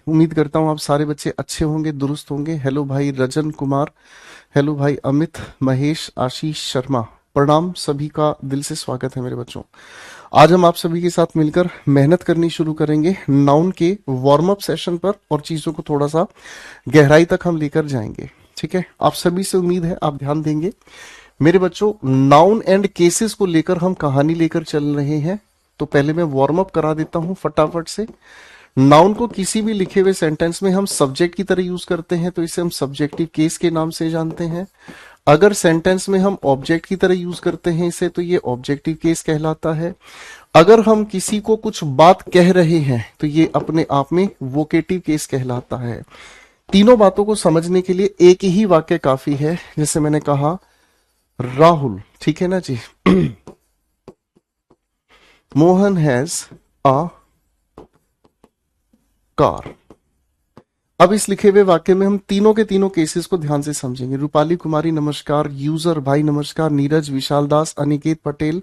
उम्मीद करता हूँ आप सारे बच्चे अच्छे होंगे, दुरुस्त होंगे। हेलो भाई रजन कुमार, हेलो भाई अमित, महेश, आशीष शर्मा, प्रणाम, सभी का दिल से स्वागत है मेरे बच्चों। आज हम आप सभी के साथ मिलकर मेहनत करनी शुरू करेंगे नाउन के वार्म अप सेशन पर, और चीजों को थोड़ा सा गहराई तक हम लेकर जाएंगे। ठीक है, आप सभी से उम्मीद है आप ध्यान देंगे। मेरे बच्चों, नाउन एंड केसेस को लेकर हम कहानी लेकर चल रहे हैं, तो पहले मैं वार्म अप करा देता हूं फटाफट से। नाउन को किसी भी लिखे हुए सेंटेंस में हम सब्जेक्ट की तरह यूज करते हैं तो इसे हम सब्जेक्टिव केस के नाम से जानते हैं। अगर सेंटेंस में हम ऑब्जेक्ट की तरह यूज करते हैं इसे, तो ये ऑब्जेक्टिव केस कहलाता है। अगर हम किसी को कुछ बात कह रहे हैं तो ये अपने आप में वोकेटिव केस कहलाता है। तीनों बातों को समझने के लिए एक ही वाक्य काफी है। जैसे मैंने कहा राहुल, ठीक है ना जी, मोहन हैज अ कार। अब इस लिखे हुए वाक्य में हम तीनों के तीनों केसेस को ध्यान से समझेंगे। रूपाली कुमारी नमस्कार, यूजर भाई नमस्कार, नीरज, विशाल दास, अनिकेत पटेल।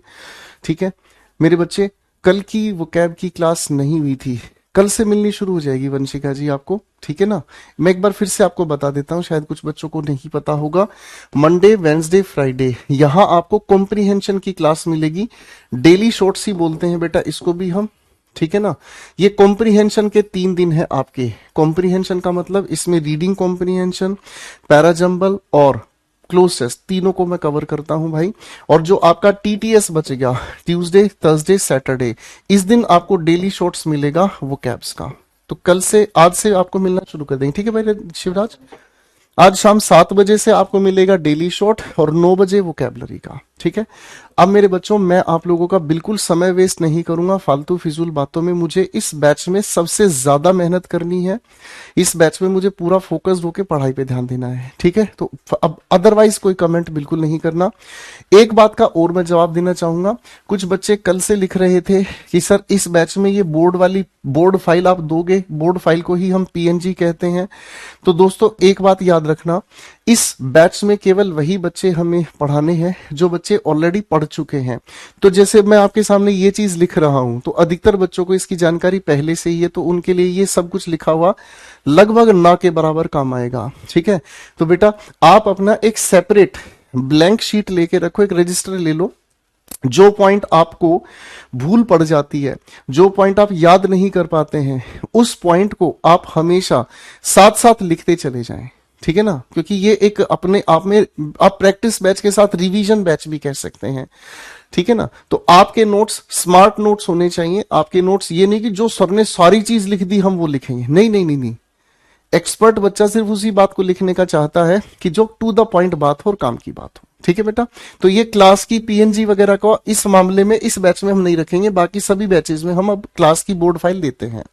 ठीक है मेरे बच्चे, कल की वोकैब की क्लास नहीं हुई थी, कल से मिलनी शुरू हो जाएगी वंशिका जी आपको, ठीक है ना। मैं एक बार फिर से आपको बता देता हूं, शायद कुछ बच्चों को नहीं पता होगा। मंडे, वेंसडे, फ्राइडे यहां आपको कॉम्प्रीहेंशन की क्लास मिलेगी। डेली शॉर्ट्स ही बोलते हैं बेटा इसको भी हम, ठीक है ना। ये कॉम्प्रीहेंशन के 3 दिन है आपके। कॉम्प्रीहेंशन का मतलब इसमें रीडिंग कॉम्प्रीहेंशन, पैराजंबल और क्लोज तीनों को मैं कवर करता हूं भाई। और जो आपका टीटीएस बच गया, ट्यूसडे, थर्सडे, सैटरडे, इस दिन आपको डेली शॉर्ट्स मिलेगा वो कैब्स का। तो कल से, आज से आपको मिलना शुरू कर देंगे, ठीक है भाई शिवराज। आज शाम 7 बजे से आपको मिलेगा डेली शॉर्ट और 9 बजे वोकैबुलरी का, ठीक है। अब मेरे बच्चों, मैं आप लोगों का बिल्कुल समय वेस्ट नहीं करूंगा फालतू फिजूल बातों में। मुझे इस बैच में सबसे ज्यादा मेहनत करनी है। इस बैच में मुझे पूरा फोकस्ड होकर पढ़ाई पे ध्यान देना है, ठीक है। तो अब अदरवाइज कोई कमेंट बिल्कुल नहीं करना। एक बात का और मैं जवाब देना चाहूंगा। कुछ बच्चे कल से लिख रहे थे कि सर इस बैच में ये बोर्ड फाइल आप दोगे, बोर्ड फाइल को ही हम पीएनजी कहते हैं। तो दोस्तों एक बात याद रखना, इस बैच में केवल वही बच्चे हमें पढ़ाने हैं जो बच्चे ऑलरेडी पढ़ चुके हैं। तो जैसे मैं आपके सामने ये चीज लिख रहा हूं तो अधिकतर बच्चों को इसकी जानकारी पहले से ही है, तो उनके लिए ये सब कुछ लिखा हुआ लगभग ना के बराबर काम आएगा, ठीक है। तो बेटा आप अपना एक सेपरेट ब्लैंक शीट लेके रखो, एक रजिस्टर ले लो। जो पॉइंट आपको भूल पड़ जाती है, जो पॉइंट आप याद नहीं कर पाते हैं, उस पॉइंट को आप हमेशा साथ साथ लिखते चले जाएं, ठीक है ना। क्योंकि ये एक अपने आप में आप प्रैक्टिस बैच के साथ रिवीजन बैच भी कह सकते हैं, ठीक है ना। तो आपके नोट्स स्मार्ट नोट्स होने चाहिए। आपके नोट्स ये नहीं कि जो सर ने सारी चीज लिख दी हम वो लिखेंगे, नहीं नहीं नहीं नहीं। एक्सपर्ट बच्चा सिर्फ उसी बात को लिखने का चाहता है कि जो टू द पॉइंट बात हो और काम की बात हो, ठीक है बेटा। तो ये क्लास की पीएनजी वगैरह को इस मामले में इस बैच में हम नहीं रखेंगे, बाकी सभी बैचेस में हम अब क्लास की बोर्ड फाइल देते हैं।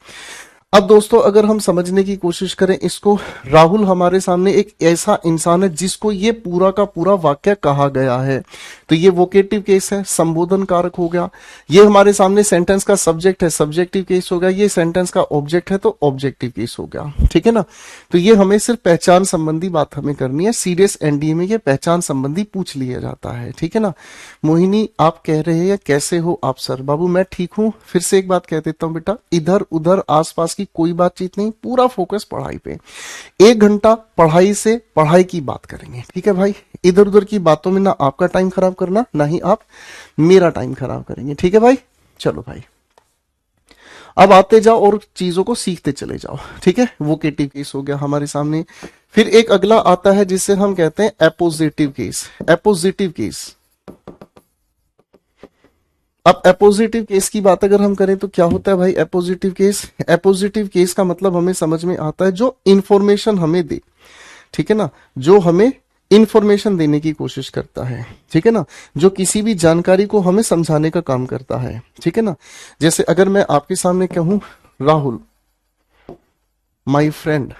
अब दोस्तों अगर हम समझने की कोशिश करें इसको, राहुल हमारे सामने एक ऐसा इंसान है जिसको ये पूरा का पूरा वाक्य कहा गया है, तो ये वोकेटिव केस है, संबोधन कारक हो गया। ये हमारे सामने सेंटेंस का सब्जेक्ट है, सब्जेक्टिव केस हो गया। ये सेंटेंस का ऑब्जेक्ट है तो ऑब्जेक्टिव केस हो गया, ठीक है ना। तो ये हमें सिर्फ पहचान संबंधी बात हमें करनी है। सीरियस एनडीए में ये पहचान संबंधी पूछ लिया जाता है, ठीक है ना। मोहिनी आप कह रहे हैं कैसे हो आप सर? बाबू मैं ठीक हूं। फिर से एक बात कह देता हूं बेटा, इधर उधर आसपास की कोई बातचीत नहीं, पूरा फोकस पढ़ाई पे। 1 घंटा पढ़ाई से पढ़ाई की बात करेंगे, ठीक है भाई। इधर उधर की बातों में ना आपका टाइम खराब करना, ना ही आप मेरा टाइम खराब करेंगे, ठीक है भाई। चलो भाई अब आते जाओ और चीजों को सीखते चले जाओ, ठीक है। वोकेटिव केस हो गया हमारे सामने। फिर एक अगला आता है जिसे हम कहते हैं एपोजिटिव केस। एपोजिटिव केस, अब एपोजिटिव केस की बात अगर हम करें तो क्या होता है भाई एपोजिटिव केस? एपोजिटिव केस का मतलब हमें समझ में आता है जो इंफॉर्मेशन हमें दे, ठीक है ना, जो हमें इंफॉर्मेशन देने की कोशिश करता है, ठीक है ना, जो किसी भी जानकारी को हमें समझाने का काम करता है, ठीक है ना। जैसे अगर मैं आपके सामने कहूं Rahul my friend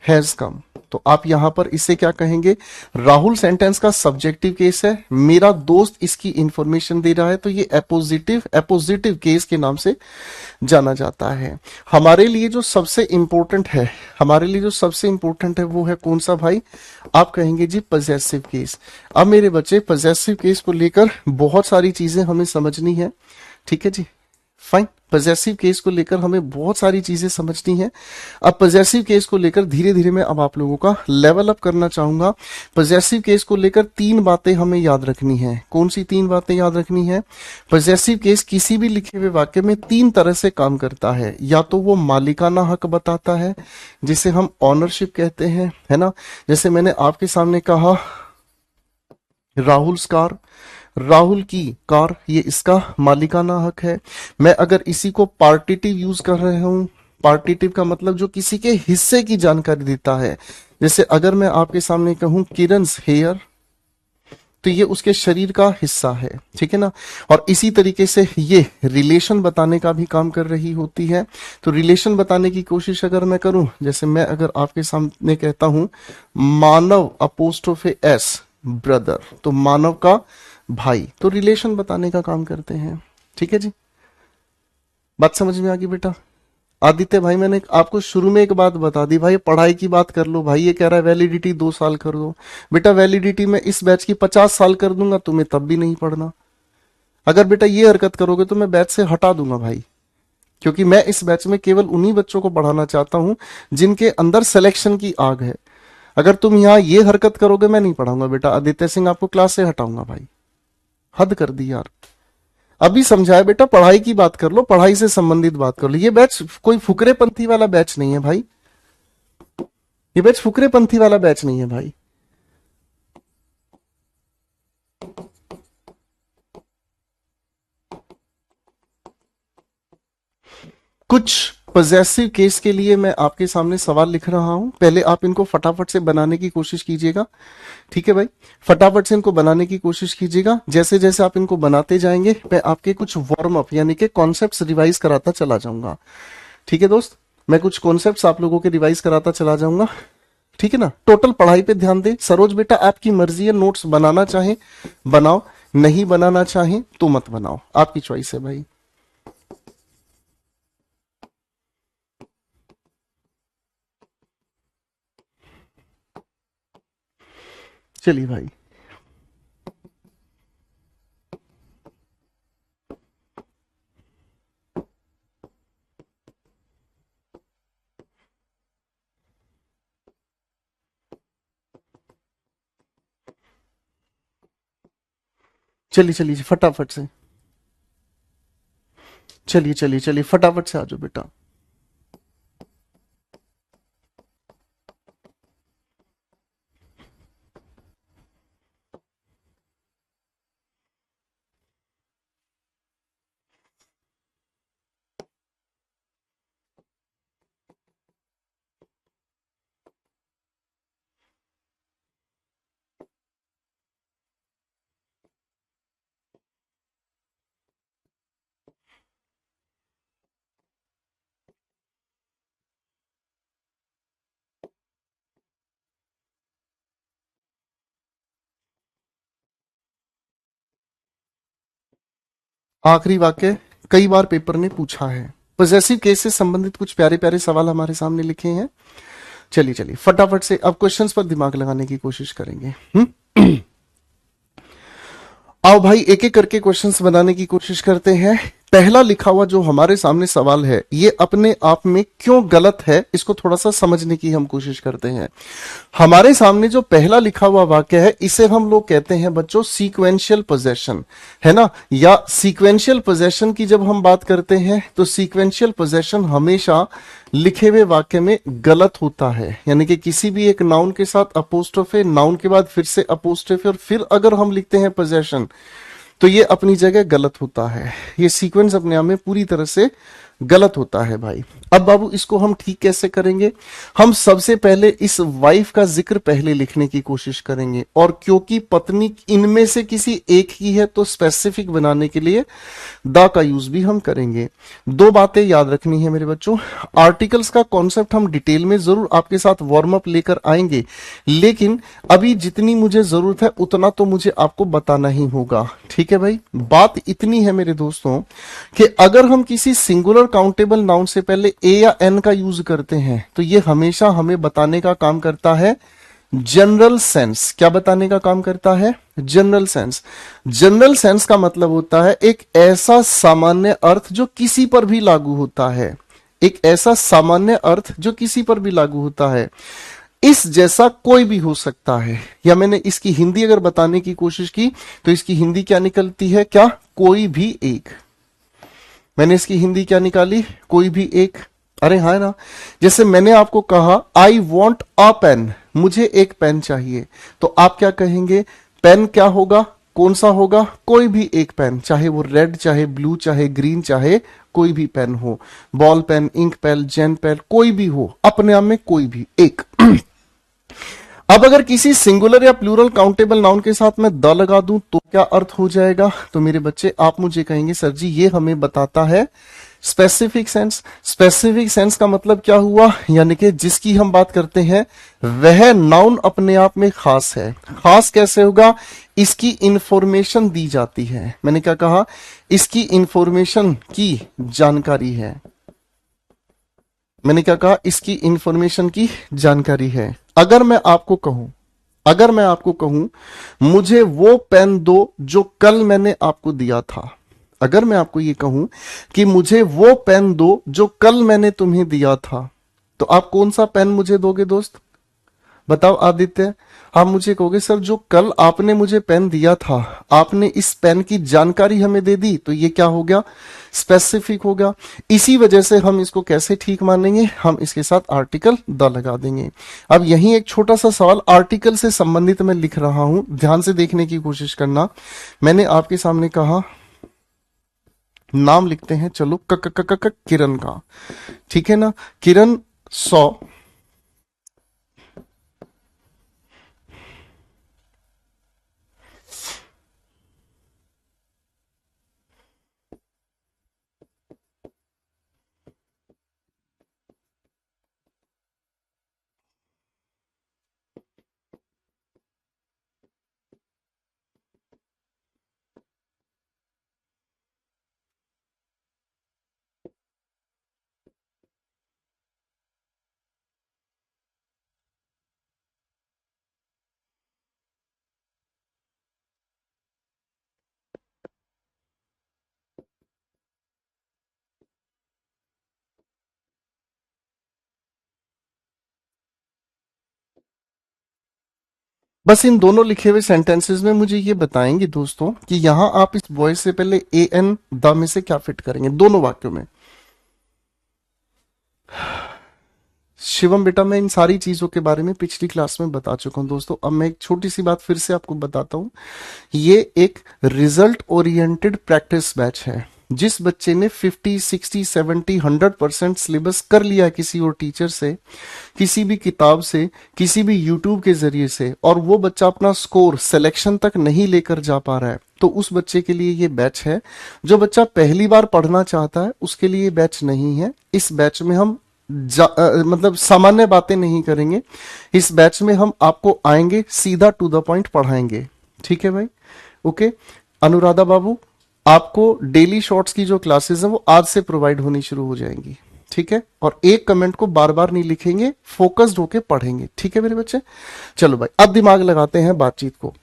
has come, तो आप यहां पर इसे क्या कहेंगे? राहुल सेंटेंस का सब्जेक्टिव केस है, मेरा दोस्त इसकी इंफॉर्मेशन दे रहा है, तो ये एपोजिटिव केस के नाम से जाना जाता है। हमारे लिए जो सबसे इंपॉर्टेंट है, वो है कौन सा भाई? आप कहेंगे जी पजेसिव केस। अब मेरे बच्चे पजेसिव केस को लेकर बहुत सारी चीजें हमें समझनी है, ठीक है जी, फाइन। पजेसिव केस को लेकर हमें बहुत सारी चीजें समझनी है। अब पजेसिव केस को लेकर धीरे धीरे मैं अब आप लोगों का लेवल अप करना चाहूंगा। पजेसिव केस को लेकर 3 बातें हमें याद रखनी है। कौन सी 3 बातें याद रखनी है? पजेसिव केस किसी भी लिखे हुए वाक्य में 3 तरह से काम करता है। या तो वो मालिकाना हक बताता है, जिसे हम ऑनरशिप कहते हैं, है ना। जैसे मैंने आपके सामने कहा राहुल कार, राहुल की कार, ये इसका मालिकाना हक है। मैं अगर इसी को पार्टिटिव यूज कर रहे हूं, पार्टिटिव का मतलब जो किसी के हिस्से की जानकारी देता है। जैसे अगर मैं आपके सामने कहूं किरन्स हेयर, तो ये उसके शरीर का हिस्सा है, ठीक है ना। और इसी तरीके से ये रिलेशन बताने का भी काम कर रही होती है। तो रिलेशन बताने की कोशिश अगर मैं करूं, जैसे मैं अगर आपके सामने कहता हूं मानव अपोस्ट्रोफे एस ब्रदर, तो मानव का भाई, तो रिलेशन बताने का काम करते हैं। ठीक है जी, बात समझ में आ गई बेटा? आदित्य भाई मैंने आपको शुरू में एक बात बता दी भाई, पढ़ाई की बात कर लो भाई। ये कह रहा है वैलिडिटी 2 साल कर दो। बेटा वैलिडिटी में इस बैच की 50 साल कर दूंगा, तुम्हें तब भी नहीं पढ़ना। अगर बेटा ये हरकत करोगे तो मैं बैच से हटा दूंगा भाई, क्योंकि मैं इस बैच में केवल उन्हीं बच्चों को पढ़ाना चाहता हूं जिनके अंदर सिलेक्शन की आग है। अगर तुम यहाँ ये हरकत करोगे मैं नहीं पढ़ाऊंगा बेटा। आदित्य सिंह आपको क्लास से हटाऊंगा भाई, हद कर दी यार। अभी समझाया बेटा, पढ़ाई की बात कर लो, पढ़ाई से संबंधित बात कर लो। ये बैच कोई फुकरेपंथी वाला बैच नहीं है भाई, ये बैच फुकरेपंथी वाला बैच नहीं है भाई। कुछ पॉजेसिव केस के लिए मैं आपके सामने सवाल लिख रहा हूं, पहले आप इनको फटाफट से बनाने की कोशिश कीजिएगा। ठीक है भाई, फटाफट से इनको बनाने की कोशिश कीजिएगा। जैसे जैसे आप इनको बनाते जाएंगे मैं आपके कुछ वार्म अप यानी कि कॉन्सेप्ट्स रिवाइज कराता चला जाऊंगा। ठीक है दोस्त, मैं कुछ कॉन्सेप्ट्स आप लोगों के रिवाइज कराता चला जाऊंगा। ठीक है ना। टोटल पढ़ाई पे ध्यान दे। सरोज बेटा आपकी मर्जी है, नोट्स बनाना चाहे बनाओ, नहीं बनाना चाहे तो मत बनाओ, आपकी चॉइस है भाई। चलिए भाई, चलिए चलिए फटाफट से, चलिए चलिए चलिए फटाफट से आ जाओ बेटा। आखिरी वाक्य कई बार पेपर ने पूछा है। पॉजेसिव केस से संबंधित कुछ प्यारे प्यारे सवाल हमारे सामने लिखे हैं। चलिए चलिए फटाफट से अब क्वेश्चंस पर दिमाग लगाने की कोशिश करेंगे। आओ भाई एक एक करके क्वेश्चंस बनाने की कोशिश करते हैं। पहला लिखा हुआ जो हमारे सामने सवाल है ये अपने आप में क्यों गलत है, इसको थोड़ा सा समझने की हम कोशिश करते हैं। हमारे सामने जो पहला लिखा हुआ वाक्य है इसे हम लोग कहते हैं बच्चों सीक्वेंशियल पोजेशन, है ना। या सीक्वेंशियल पोजेशन की जब हम बात करते हैं तो सीक्वेंशियल पोजेशन हमेशा लिखे हुए वाक्य में गलत होता है। यानी कि किसी भी एक नाउन के साथ अपोस्ट्रोफे, नाउन के बाद फिर से अपोस्ट्रोफे और फिर अगर हम लिखते हैं पोजेशन तो ये अपनी जगह गलत होता है। ये सीक्वेंस अपने आप में पूरी तरह से गलत होता है भाई। अब बाबू इसको हम ठीक कैसे करेंगे? हम सबसे पहले इस वाइफ का जिक्र पहले लिखने की कोशिश करेंगे, और क्योंकि पत्नी इनमें से किसी एक की है तो स्पेसिफिक बनाने के लिए द का यूज भी हम करेंगे। 2 बातें याद रखनी है मेरे बच्चों। आर्टिकल्स का कॉन्सेप्ट हम डिटेल में जरूर आपके साथ वार्म अप लेकर आएंगे, लेकिन अभी जितनी मुझे जरूरत है उतना तो मुझे आपको बताना ही होगा। ठीक है भाई, बात इतनी है मेरे दोस्तों कि अगर हम किसी सिंगुलर काउंटेबल नाउन से पहले ए या एन का यूज करते हैं तो ये हमेशा हमें बताने का काम करता है जनरल सेंस क्या बताने का काम करता है? General sense. जनरल सेंस का मतलब होता है एक ऐसा सामान्य अर्थ जो किसी पर भी लागू होता है, एक ऐसा सामान्य अर्थ जो किसी पर भी लागू होता है। इस जैसा कोई भी हो सकता है। या मैंने इसकी हिंदी अगर बताने की कोशिश की तो इसकी हिंदी क्या निकलती है? क्या? कोई भी एक। मैंने इसकी हिंदी क्या निकाली? कोई भी एक। अरे हाँ ना, जैसे मैंने आपको कहा आई वॉन्ट अ पेन, मुझे एक पेन चाहिए, तो आप क्या कहेंगे? पेन क्या होगा? कौन सा होगा? कोई भी एक पेन, चाहे वो रेड, चाहे ब्लू, चाहे ग्रीन, चाहे कोई भी पेन हो, ball pen, ink pen, gel pen, कोई भी हो, अपने आप में कोई भी एक। अब अगर किसी सिंगुलर या प्लूरल काउंटेबल नाउन के साथ मैं द लगा दूं तो क्या अर्थ हो जाएगा? तो मेरे बच्चे आप मुझे कहेंगे सर जी ये हमें बताता है स्पेसिफिक सेंस। स्पेसिफिक सेंस का मतलब क्या हुआ? यानी कि जिसकी हम बात करते हैं वह नाउन अपने आप में खास है। खास कैसे होगा? इसकी इंफॉर्मेशन दी जाती है। मैंने क्या कहा? इसकी इंफॉर्मेशन की जानकारी है। मैंने क्या कहा? इसकी इंफॉर्मेशन की जानकारी है। अगर मैं आपको कहूं, अगर मैं आपको कहूं मुझे वो पेन दो जो कल मैंने आपको दिया था, अगर मैं आपको ये कहूं कि मुझे वो पेन दो जो कल मैंने तुम्हें दिया था, तो आप कौन सा पेन मुझे दोगे दोस्त? बताओ आदित्य। आप मुझे कहोगे सर जो कल आपने मुझे पेन दिया था, आपने इस पेन की जानकारी हमें दे दी, तो ये क्या हो गया? स्पेसिफिक हो गया। इसी वजह से हम इसको कैसे ठीक मानेंगे? हम इसके साथ आर्टिकल द लगा देंगे। अब यही एक छोटा सा सवाल आर्टिकल से संबंधित मैं लिख रहा हूं, ध्यान से देखने की कोशिश करना। मैंने आपके सामने कहा नाम लिखते हैं, चलो किरण का, ठीक है ना? किरण 100, बस इन दोनों लिखे हुए सेंटेंसेस में मुझे ये बताएंगे दोस्तों कि यहां आप इस वॉइस से पहले ए एन द में से क्या फिट करेंगे दोनों वाक्यों में। शिवम बेटा मैं इन सारी चीजों के बारे में पिछली क्लास में बता चुका हूं दोस्तों। अब मैं एक छोटी सी बात फिर से आपको बताता हूं। ये एक रिजल्ट ओरिएंटेड प्रैक्टिस बैच है। जिस बच्चे ने 50, 60, 70, 100% सिलेबस कर लिया है किसी और टीचर से, किसी भी किताब से, किसी भी यूट्यूब के जरिए से, और वो बच्चा अपना स्कोर सिलेक्शन तक नहीं लेकर जा पा रहा है, तो उस बच्चे के लिए ये बैच है। जो बच्चा पहली बार पढ़ना चाहता है उसके लिए ये बैच नहीं है। इस बैच में हम मतलब सामान्य बातें नहीं करेंगे। इस बैच में हम आपको आएंगे सीधा टू द पॉइंट पढ़ाएंगे। ठीक है भाई? ओके। अनुराधा बाबू आपको डेली शॉर्ट्स की जो क्लासेस है वो आज से प्रोवाइड होनी शुरू हो जाएंगी। ठीक है? और एक कमेंट को बार बार नहीं लिखेंगे, फोकस्ड होके पढ़ेंगे। ठीक है मेरे बच्चे? चलो भाई अब दिमाग लगाते हैं बातचीत को।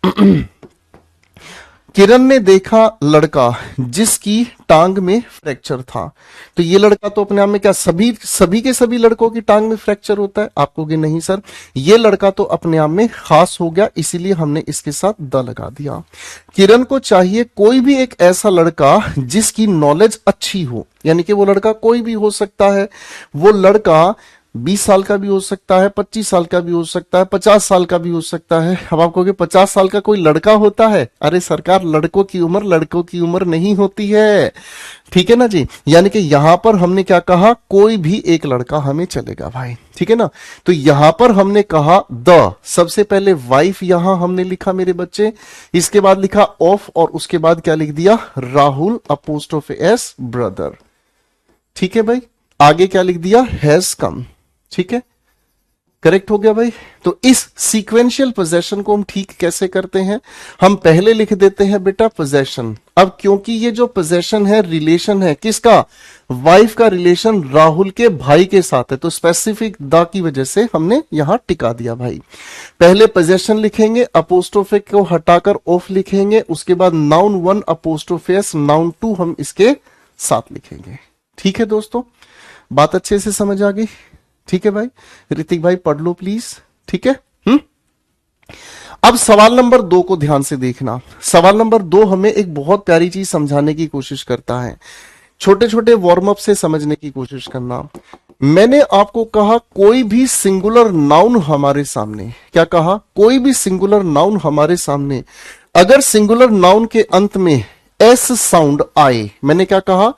किरण ने देखा लड़का जिसकी टांग में फ्रैक्चर था। तो ये लड़का तो अपने आप में क्या सभी सभी के सभी लड़कों की टांग में फ्रैक्चर होता है? आप कहोगे नहीं सर, ये लड़का तो अपने आप में खास हो गया, इसीलिए हमने इसके साथ द लगा दिया। किरण को चाहिए कोई भी एक ऐसा लड़का जिसकी नॉलेज अच्छी हो, यानी कि वो लड़का कोई भी हो सकता है। वो लड़का 20 साल का भी हो सकता है, 25 साल का भी हो सकता है, 50 साल का भी हो सकता है। अब आप कहोगे 50 साल का कोई लड़का होता है? अरे सरकार, लड़कों की उम्र नहीं होती है। ठीक है ना जी? यानी कि यहां पर हमने क्या कहा? कोई भी एक लड़का हमें चलेगा भाई। ठीक है ना? तो यहां पर हमने कहा द, सबसे पहले वाइफ यहां हमने लिखा मेरे बच्चे, इसके बाद लिखा ऑफ, और उसके बाद क्या लिख दिया? Rahul apostrophe S brother. ठीक है भाई? आगे क्या लिख दिया? Has come. ठीक है? करेक्ट हो गया भाई। तो इस सीक्वेंशियल पोजेशन को हम ठीक कैसे करते हैं, हम पहले लिख देते हैं बेटा पोजेशन। अब क्योंकि ये जो पोजेशन है रिलेशन है किसका, वाइफ का रिलेशन राहुल के भाई के साथ है, तो स्पेसिफिक द की वजह से हमने यहां टिका दिया भाई। पहले पोजेशन लिखेंगे, अपोस्ट्रोफे को हटाकर ऑफ लिखेंगे, उसके बाद नाउन 1 अपोस्ट्रोफे एस, नाउन 2 हम इसके साथ लिखेंगे। ठीक है दोस्तों, बात अच्छे से समझ आ गई। ठीक है भाई, ऋतिक भाई पढ़ लो प्लीज। ठीक है। अब सवाल नंबर 2 को ध्यान से देखना। सवाल नंबर 2 हमें एक बहुत प्यारी चीज समझाने की कोशिश करता है। छोटे छोटे वार्म अप से समझने की कोशिश करना। मैंने आपको कहा कोई भी सिंगुलर नाउन हमारे सामने, क्या कहा, कोई भी सिंगुलर नाउन हमारे सामने, अगर सिंगुलर नाउन के अंत में एस साउंड आए, मैंने क्या कहा,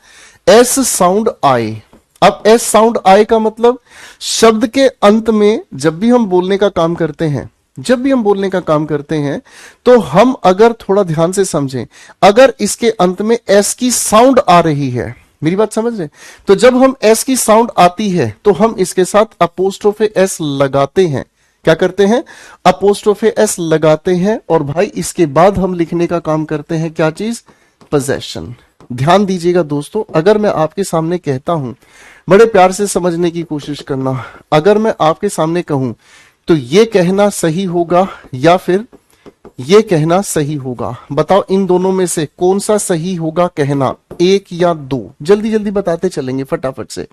एस साउंड आए। अब एस साउंड आए का मतलब शब्द के अंत में जब भी हम बोलने का काम करते हैं, जब भी हम बोलने का काम करते हैं, तो हम अगर थोड़ा ध्यान से समझें, अगर इसके अंत में एस की साउंड आ रही है, मेरी बात समझ रहे, तो जब हम एस की साउंड आती है तो हम इसके साथ अपोस्ट्रोफे एस लगाते हैं। क्या करते हैं, अपोस्ट्रोफे एस लगाते हैं, और भाई इसके बाद हम लिखने का काम करते हैं क्या चीज, पोजेशन। ध्यान दीजिएगा दोस्तों, अगर मैं आपके सामने कहता हूं, बड़े प्यार से समझने की कोशिश करना, अगर मैं आपके सामने कहूं तो ये कहना सही होगा या फिर ये कहना सही होगा, बताओ इन दोनों में से कौन सा सही होगा कहना, 1 या 2? जल्दी जल्दी बताते चलेंगे, फटाफट से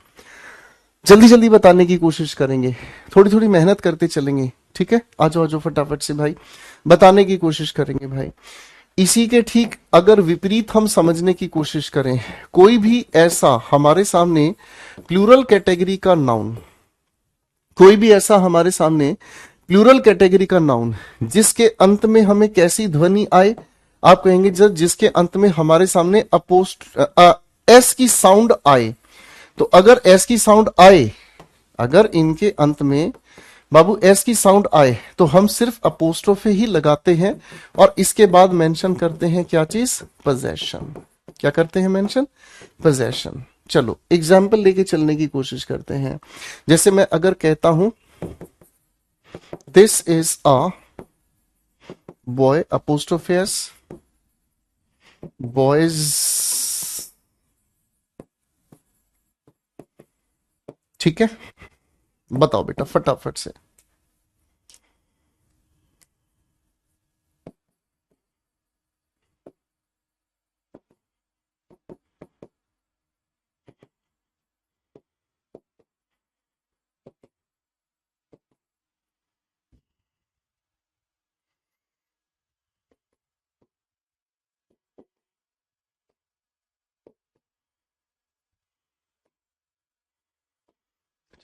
जल्दी जल्दी बताने की कोशिश करेंगे, थोड़ी थोड़ी मेहनत करते चलेंगे। ठीक है, आ जाओ आ जाओ फटाफट से भाई, बताने की कोशिश करेंगे भाई। इसी के ठीक अगर विपरीत हम समझने की कोशिश करें, कोई भी ऐसा हमारे सामने प्लूरल कैटेगरी का नाउन, कोई भी ऐसा हमारे सामने प्लूरल कैटेगरी का नाउन जिसके अंत में हमें कैसी ध्वनि आए, आप कहेंगे जब जिसके अंत में हमारे सामने एस की साउंड आए, तो अगर एस की साउंड आए, अगर इनके अंत में बाबू एस की साउंड आए, तो हम सिर्फ अपोस्ट्रोफे ही लगाते हैं और इसके बाद मेंशन करते हैं क्या चीज, पोजेशन। क्या करते हैं मेंशन, पोजेशन। चलो एग्जाम्पल लेके चलने की कोशिश करते हैं। जैसे मैं अगर कहता हूं this is a boy, apostrophe S, boys, ठीक है, बताओ बेटा फटाफट से।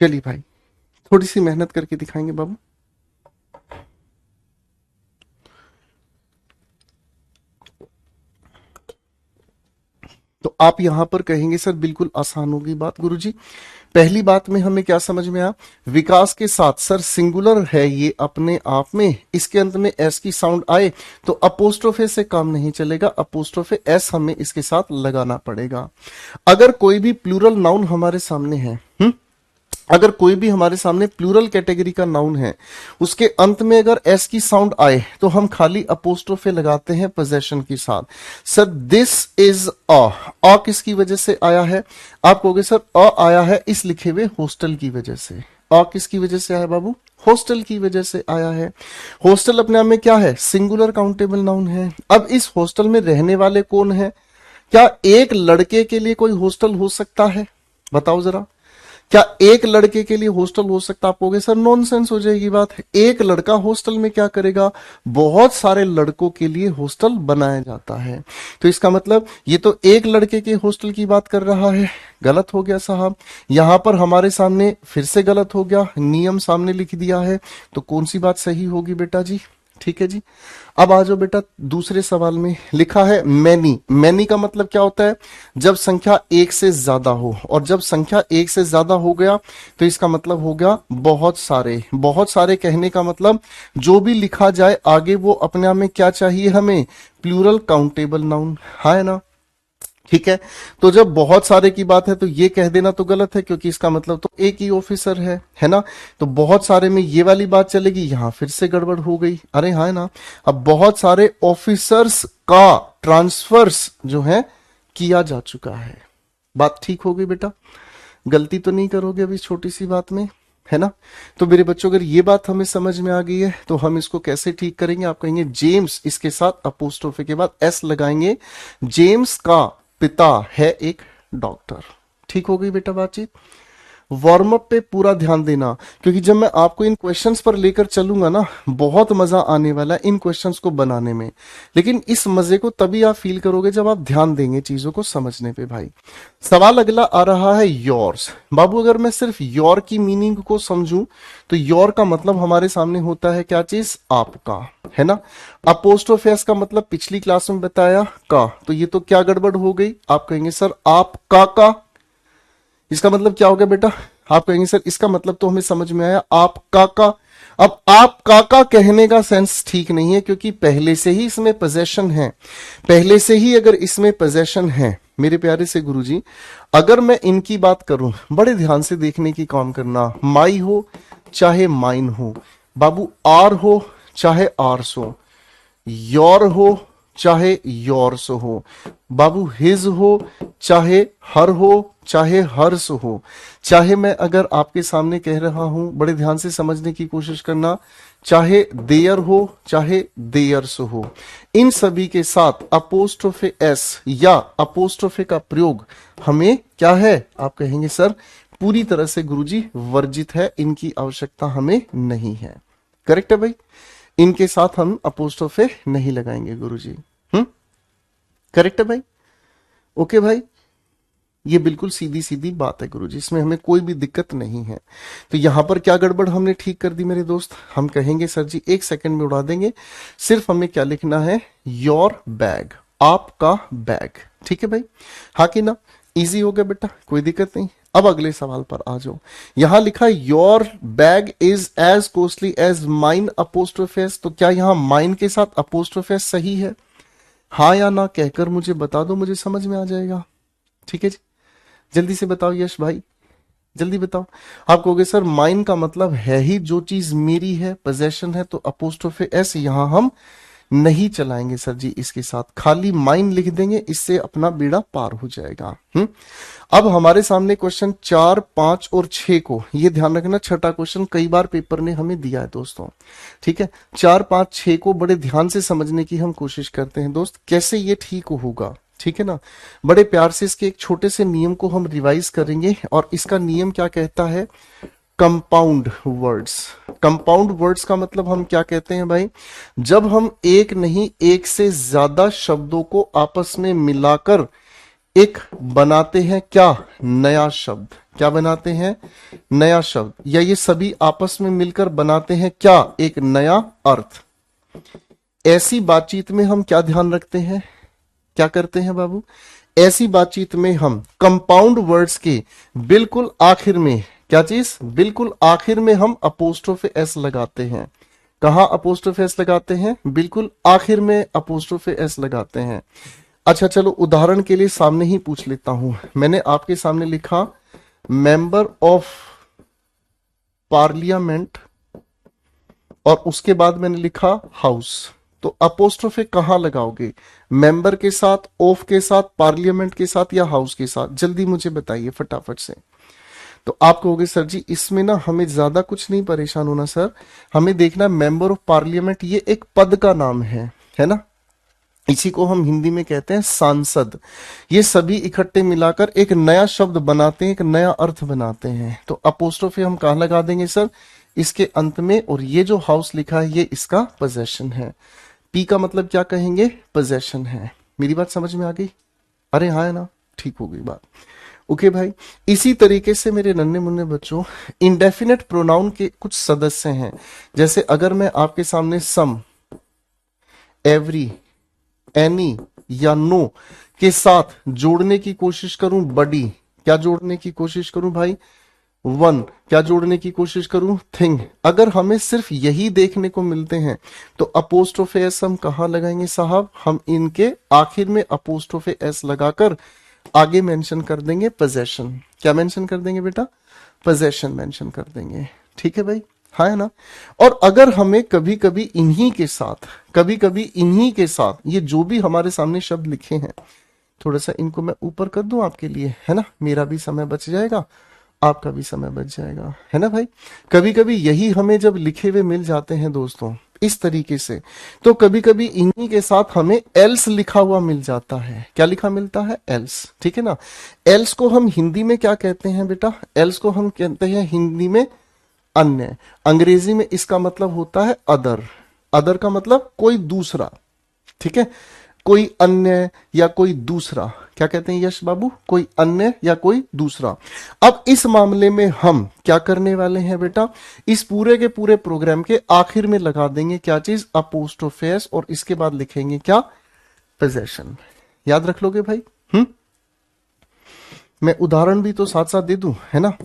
चलिए भाई, थोड़ी सी मेहनत करके दिखाएंगे बाबू। तो आप यहां पर कहेंगे सर बिल्कुल आसान होगी बात गुरुजी। पहली बात में हमें क्या समझ में आया, विकास के साथ सर सिंगुलर है ये अपने आप में, इसके अंत में एस की साउंड आए तो अपोस्ट्रोफे से काम नहीं चलेगा, अपोस्ट्रोफे एस हमें इसके साथ लगाना पड़ेगा। अगर कोई भी प्लूरल नाउन हमारे सामने है, अगर कोई भी हमारे सामने प्लूरल कैटेगरी का नाउन है, उसके अंत में अगर एस की साउंड आए तो हम खाली अपोस्ट्रोफे लगाते हैं पोजेशन के साथ। सर दिस इज अ किसकी वजह से आया है, आप कहोगे सर अ आया है इस लिखे हुए हॉस्टल की वजह से। अ किसकी वजह से आया बाबू, हॉस्टल की वजह से आया है। हॉस्टल अपने आप में क्या है, सिंगुलर काउंटेबल नाउन है। अब इस हॉस्टल में रहने वाले कौन है, क्या एक लड़के के लिए कोई हॉस्टल हो सकता है, बताओ जरा, क्या एक लड़के के लिए हॉस्टल हो सकता, आप कहोगे सर नॉनसेंस हो जाएगी बात। एक लड़का हॉस्टल में क्या करेगा, बहुत सारे लड़कों के लिए हॉस्टल बनाया जाता है, तो इसका मतलब ये तो एक लड़के के हॉस्टल की बात कर रहा है। गलत हो गया साहब, यहां पर हमारे सामने फिर से गलत हो गया, नियम सामने लिख दिया है, तो कौन सी बात सही होगी बेटा जी। ठीक है जी, अब आ जाओ बेटा दूसरे सवाल में लिखा है मैनी। मैनी का मतलब क्या होता है, जब संख्या एक से ज्यादा हो, और जब संख्या एक से ज्यादा हो गया तो इसका मतलब हो गया बहुत सारे। बहुत सारे कहने का मतलब जो भी लिखा जाए आगे वो अपने आप में क्या चाहिए हमें, प्लूरल काउंटेबल नाउन, है ना। ठीक है। तो जब बहुत सारे की बात है तो ये कह देना तो गलत है, क्योंकि इसका मतलब तो एक ही ऑफिसर है ना। तो बहुत सारे में ये वाली बात चलेगी, यहां फिर से गड़बड़ हो गई, अरे हाँ है ना। अब बहुत सारे ऑफिसर्स का ट्रांसफर्स जो है किया जा चुका है। बात ठीक हो गई बेटा, गलती तो नहीं करोगे अभी छोटी सी बात में, है ना। तो मेरे बच्चों अगर ये बात हमें समझ में आ गई है तो हम इसको कैसे ठीक करेंगे। आप कहेंगे जेम्स, इसके साथ अपोस्ट्रोफी के बाद एस लगाएंगे, जेम्स का पिता है एक डॉक्टर। ठीक हो गई बेटा बातचीत। वार्म अप पे पूरा ध्यान देना, क्योंकि जब मैं आपको इन क्वेश्चंस पर लेकर चलूंगा ना, बहुत मजा आने वाला है इन क्वेश्चंस को बनाने में। लेकिन इस मजे को तभी आप फील करोगे जब आप ध्यान देंगे चीजों को समझने पे। भाई सवाल अगला आ रहा है योर्स। बाबू अगर मैं सिर्फ योर की मीनिंग को समझूं तो योर का मतलब हमारे सामने होता है क्या चीज, आपका, है ना। अपोस्ट्रोफेस का मतलब पिछली क्लास में बताया का, तो ये तो क्या गड़बड़ हो गई। आप कहेंगे सर आपका का, इसका मतलब क्या हो गया बेटा। आप कहेंगे सर इसका मतलब तो हमें समझ में आया, आप काका। अब आप काका कहने का सेंस ठीक नहीं है, क्योंकि पहले से ही इसमें पोजेशन है। पहले से ही अगर इसमें पोजेशन है मेरे प्यारे से गुरुजी, अगर मैं इनकी बात करूं, बड़े ध्यान से देखने की काम करना, माई हो चाहे माइन हो, बाबू आर हो चाहे आर्स हो, योर हो चाहे योर्स हो, बाबू हिज हो चाहे हर हो चाहे हर्स हो, चाहे मैं अगर आपके सामने कह रहा हूं, बड़े ध्यान से समझने की कोशिश करना, चाहे देयर हो चाहे देयर्स हो, इन सभी के साथ अपोस्ट्रोफे एस या अपोस्ट्रोफे का प्रयोग हमें क्या है, आप कहेंगे सर पूरी तरह से गुरुजी वर्जित है, इनकी आवश्यकता हमें नहीं है। करेक्ट है भाई, इनके साथ हम अपोस्ट्रोफे नहीं लगाएंगे गुरुजी। करेक्ट है भाई, ओके भाई, ये बिल्कुल सीधी सीधी बात है गुरुजी, इसमें हमें कोई भी दिक्कत नहीं है। तो यहां पर क्या गड़बड़ हमने ठीक कर दी मेरे दोस्त, हम कहेंगे सर जी एक सेकंड में उड़ा देंगे, सिर्फ हमें क्या लिखना है, योर बैग, आपका बैग। ठीक है भाई, हाँ कि ना, इजी हो गया बेटा, कोई दिक्कत नहीं। अब अगले सवाल पर आ जाओ। यहां लिखा your bag is as costly as mine apostrophes, तो क्या यहां माइन के साथ अपोस्ट्रोफेस सही है, हाँ या ना कहकर मुझे बता दो, मुझे समझ में आ जाएगा। ठीक है जी, जल्दी से बताओ यश भाई, जल्दी बताओ। आप कहोगे सर माइन का मतलब है ही जो चीज मेरी है, पोजेशन है, तो अपोस्ट्रोफे एस यहां हम नहीं चलाएंगे सर जी, इसके साथ खाली माइन लिख देंगे, इससे अपना बेड़ा पार हो जाएगा। अब हमारे सामने क्वेश्चन 4, 5 और 6 को, ये ध्यान रखना छठा क्वेश्चन कई बार पेपर ने हमें दिया है दोस्तों। ठीक है, 4, 5, 6 को बड़े ध्यान से समझने की हम कोशिश करते हैं दोस्त, कैसे ये ठीक होगा। ठीक है ना, बड़े प्यार से इसके एक छोटे से नियम को हम रिवाइज करेंगे, और इसका नियम क्या कहता है, कंपाउंड वर्ड्स। कंपाउंड वर्ड्स का मतलब हम क्या कहते हैं भाई, जब हम एक नहीं एक से ज्यादा शब्दों को आपस में मिलाकर एक बनाते हैं क्या, नया शब्द, क्या बनाते हैं, नया शब्द, या ये सभी आपस में मिलकर बनाते हैं क्या, एक नया अर्थ। ऐसी बातचीत में हम क्या ध्यान रखते हैं, क्या करते हैं बाबू, ऐसी बातचीत में हम कंपाउंड वर्ड्स के बिल्कुल आखिर में क्या चीज, बिल्कुल आखिर में हम अपोस्ट्रोफे एस लगाते हैं। कहां अपोस्ट्रोफे एस लगाते हैं, बिल्कुल आखिर में अपोस्ट्रोफे एस लगाते हैं। अच्छा चलो उदाहरण के लिए सामने ही पूछ लेता हूं, मैंने आपके सामने लिखा मेंबर ऑफ पार्लियामेंट, और उसके बाद मैंने लिखा हाउस, तो अपोस्ट्रोफे कहां लगाओगे, मेंबर के साथ, ऑफ के साथ, पार्लियामेंट के साथ, या हाउस के साथ, जल्दी मुझे बताइए फटाफट से। तो आप कहोगे सर जी इसमें ना हमें ज्यादा कुछ नहीं परेशान होना सर, हमें देखना मेंबर ऑफ पार्लियामेंट ये एक पद का नाम है ना, इसी को हम हिंदी में कहते हैं सांसद। ये सभी इकट्ठे मिलाकर एक नया शब्द बनाते हैं, एक नया अर्थ बनाते हैं। तो अपोस्ट्रोफे हम कहां लगा देंगे सर, इसके अंत में, और ये जो हाउस लिखा है ये इसका पोजेशन है। पी का मतलब क्या कहेंगे, पोजेशन है। मेरी बात समझ में आ गई, अरे हाँ है ना, ठीक हो गई बात। ओके भाई, इसी तरीके से मेरे नन्हे मुन्ने बच्चों, इंडेफिनेट प्रोनाउन के कुछ सदस्य हैं, जैसे अगर मैं आपके सामने सम, एवरी, एनी या नो के साथ जोड़ने की कोशिश करूं, बडी, क्या जोड़ने की कोशिश करूं भाई, वन, क्या जोड़ने की कोशिश करूं, थिंग। अगर हमें सिर्फ यही देखने को मिलते हैं तो अपोस्ट्रोफे एस हम कहां लगाएंगे साहब, हम इनके आखिर में अपोस्ट्रोफे एस लगाकर आगे मेंशन कर देंगे पोजेशन। क्या मेंशन कर देंगे बेटा, पोजेशन मेंशन कर देंगे। ठीक है भाई, हाँ है ना। और अगर हमें कभी कभी इन्हीं के साथ, कभी कभी इन्हीं के साथ ये जो भी हमारे सामने शब्द लिखे हैं, थोड़ा सा इनको मैं ऊपर कर दूं आपके लिए, है ना, मेरा भी समय बच जाएगा, आपका भी समय बच जाएगा, है ना भाई। कभी कभी यही हमें जब लिखे हुए मिल जाते हैं दोस्तों इस तरीके से, तो कभी कभी इन्हीं के साथ हमें एल्स लिखा हुआ मिल जाता है। क्या लिखा मिलता है, एल्स, ठीक है ना। एल्स को हम हिंदी में क्या कहते हैं बेटा, एल्स को हम कहते हैं हिंदी में अन्य। अंग्रेजी में इसका मतलब होता है अदर। अदर का मतलब कोई दूसरा, ठीक है, कोई अन्य या कोई दूसरा। क्या कहते हैं यश बाबू, कोई अन्य या कोई दूसरा। अब इस मामले में हम क्या करने वाले हैं बेटा, इस पूरे के पूरे प्रोग्राम के आखिर में लगा देंगे क्या चीज, अपोस्ट्रोफेस, और इसके बाद लिखेंगे क्या, पोजेशन। याद रख लोगे भाई। मैं उदाहरण भी तो साथ साथ दे दूं, है ना।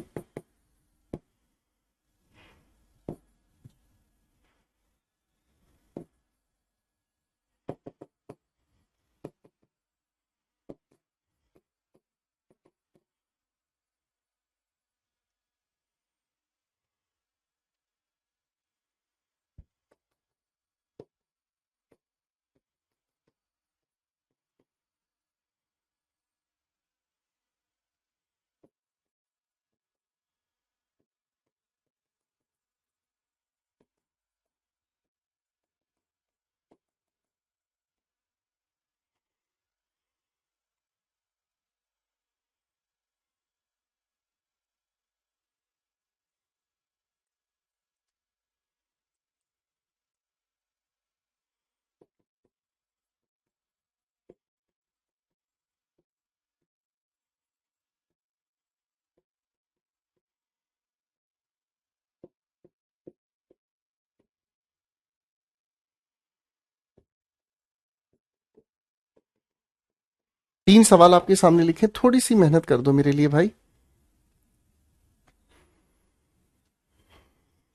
तीन सवाल आपके सामने लिखे, थोड़ी सी मेहनत कर दो मेरे लिए भाई।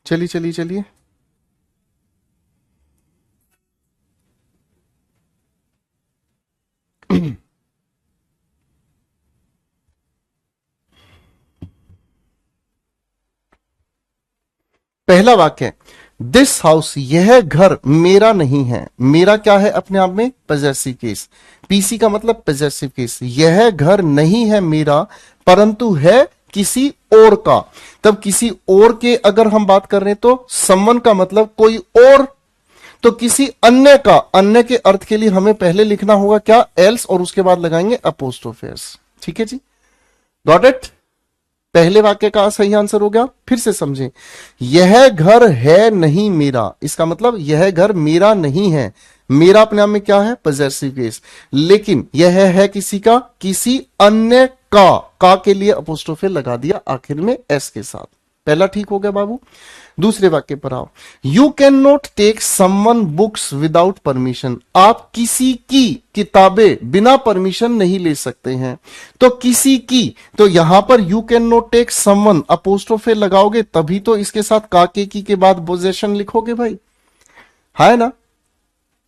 चलिए चलिए चलिए। पहला वाक्य, दिस हाउस, यह घर मेरा नहीं है। मेरा क्या है अपने आप में, पजेसिव केस। पीसी का मतलब पजेसिव केस। यह घर नहीं है मेरा परंतु है किसी और का। तब किसी और के अगर हम बात कर रहे हैं तो समवन का मतलब कोई और, तो किसी अन्य का, अन्य के अर्थ के लिए हमें पहले लिखना होगा क्या, एल्स, और उसके बाद लगाएंगे अपोस्ट्रोफेस। ठीक है जी, गॉट इट। पहले वाक्य का सही आंसर हो गया। फिर से समझें, यह घर है नहीं मेरा, इसका मतलब यह घर मेरा नहीं है। मेरा अपने आप में क्या है, पजेसिव केस। लेकिन यह है किसी का, किसी अन्य का के लिए अपोस्ट्रोफे लगा दिया आखिर में एस के साथ। पहला ठीक हो गया बाबू। दूसरे वाक्य पर आओ, you cannot take someone books without permission. आप किसी की किताबें बिना परमिशन नहीं ले सकते हैं। तो किसी की, तो यहां पर you cannot take someone apostrophe लगाओगे तभी तो इसके साथ काके की के बाद पोजेशन लिखोगे भाई, है ना।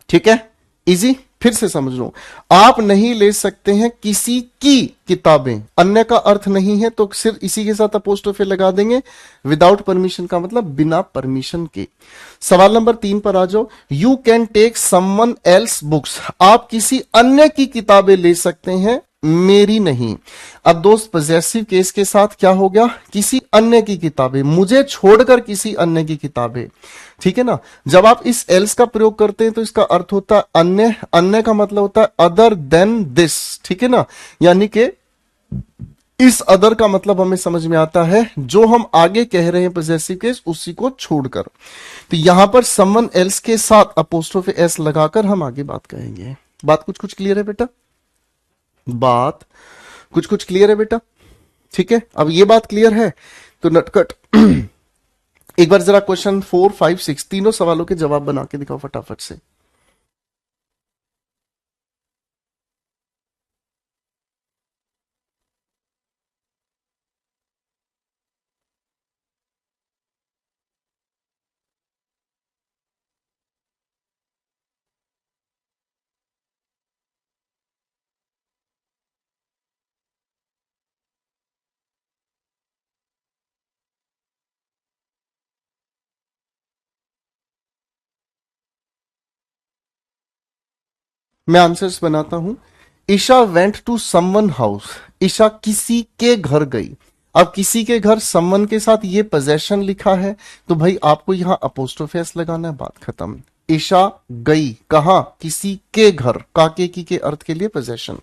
ठीक है, इजी। फिर से समझ लो, आप नहीं ले सकते हैं किसी की किताबें, अन्य का अर्थ नहीं है तो सिर्फ इसी के साथ अपोस्ट्रोफे लगा देंगे। विदाउट परमिशन का मतलब बिना परमिशन के। सवाल नंबर 3 पर आ जाओ, you can take someone else books. आप किसी अन्य की किताबें ले सकते हैं, मेरी नहीं। अब दोस्त पजेसिव केस के साथ क्या हो गया, किसी अन्य की किताबें, मुझे छोड़कर किसी अन्य की किताबें। ठीक है ना। जब आप इस एल्स का प्रयोग करते हैं तो इसका अर्थ होता है अन्य, अन्य का मतलब होता है अदर देन दिस। ठीक है ना, यानी कि इस अदर का मतलब हमें समझ में आता है जो हम आगे कह रहे हैं पजेसिव केस उसी को छोड़कर। तो यहां पर समवन एल्स के साथ अपोस्ट्रोफे एस लगाकर हम आगे बात कहेंगे। बात कुछ कुछ क्लियर है बेटा, बात कुछ कुछ क्लियर है बेटा। ठीक है, अब ये बात क्लियर है तो नटखट एक बार जरा क्वेश्चन 4, 5, 6 तीनों सवालों के जवाब बना के दिखाओ फटाफट से। मैं आंसर्स बनाता हूं। Isha went to someone house, ईशा किसी के घर गई। अब किसी के घर समवन के साथ ये पोजेशन लिखा है, तो भाई आपको यहां अपोस्ट्रोफी एस लगाना है, बात खत्म। ईशा गई कहां, किसी के घर, काके की के अर्थ के लिए possession.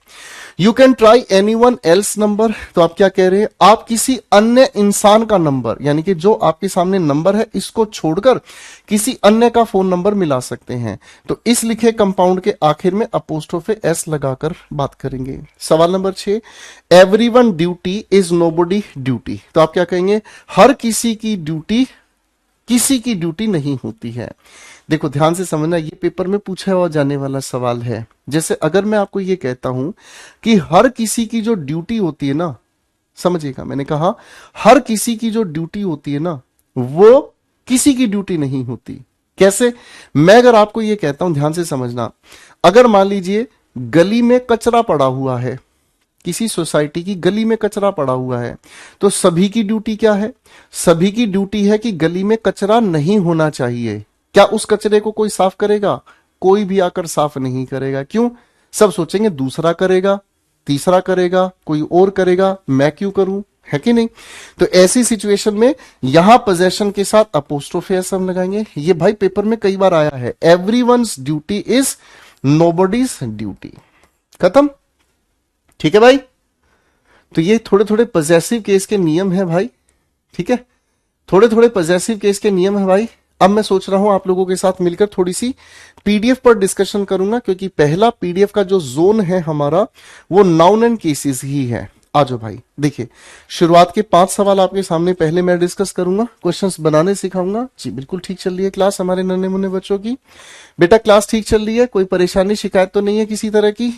You can try any one else number, तो आप क्या कह रहे हैं, आप किसी अन्य इंसान का नंबर, यानी कि जो आपके सामने नंबर है इसको छोड़कर किसी अन्य का फोन नंबर मिला सकते हैं। तो इस लिखे कंपाउंड के आखिर में अपोस्ट्रोफे एस लगाकर बात करेंगे। सवाल number 6, everyone duty is nobody duty, तो आप क्या कहेंगे, हर किसी की ड्यूटी किसी की ड्यूटी नहीं होती है। देखो ध्यान से समझना, ये पेपर में पूछा हुआ जाने वाला सवाल है। जैसे अगर मैं आपको ये कहता हूं कि हर किसी की जो ड्यूटी होती है ना, समझिएगा, मैंने कहा हर किसी की जो ड्यूटी होती है ना, वो किसी की ड्यूटी नहीं होती। कैसे, मैं अगर आपको ये कहता हूं, ध्यान से समझना, अगर मान लीजिए गली में कचरा पड़ा हुआ है, किसी सोसाइटी की गली में कचरा पड़ा हुआ है, तो सभी की ड्यूटी क्या है, सभी की ड्यूटी है कि गली में कचरा नहीं होना चाहिए। क्या उस कचरे को कोई साफ करेगा, कोई भी आकर साफ नहीं करेगा। क्यों, सब सोचेंगे दूसरा करेगा, तीसरा करेगा, कोई और करेगा, मैं क्यों करूं, है कि नहीं। तो ऐसी सिचुएशन में यहां पोजेशन के साथ अपोस्ट्रोफी एस हम लगाएंगे। ये भाई पेपर में कई बार आया है, everyone's duty is nobody's duty, खत्म। ठीक है भाई, तो ये थोड़े थोड़े पॉजेसिव केस के नियम है भाई, ठीक है, थोड़े थोड़े पॉजेसिव केस के नियम है भाई। अब मैं सोच रहा हूं आप लोगों के साथ मिलकर थोड़ी सी पीडीएफ पर डिस्कशन करूंगा, क्योंकि पहला पीडीएफ का जो जोन है हमारा वो नाउन एंड केसेस ही है। आ जाओ भाई, देखिए शुरुआत के 5 सवाल आपके सामने पहले मैं डिस्कस करूंगा, क्वेश्चंस बनाने सिखाऊंगा। जी बिल्कुल ठीक चल रही है क्लास हमारे नन्हे मुन्ने बच्चों की। बेटा क्लास ठीक चल रही है, कोई परेशानी शिकायत तो नहीं है किसी तरह की।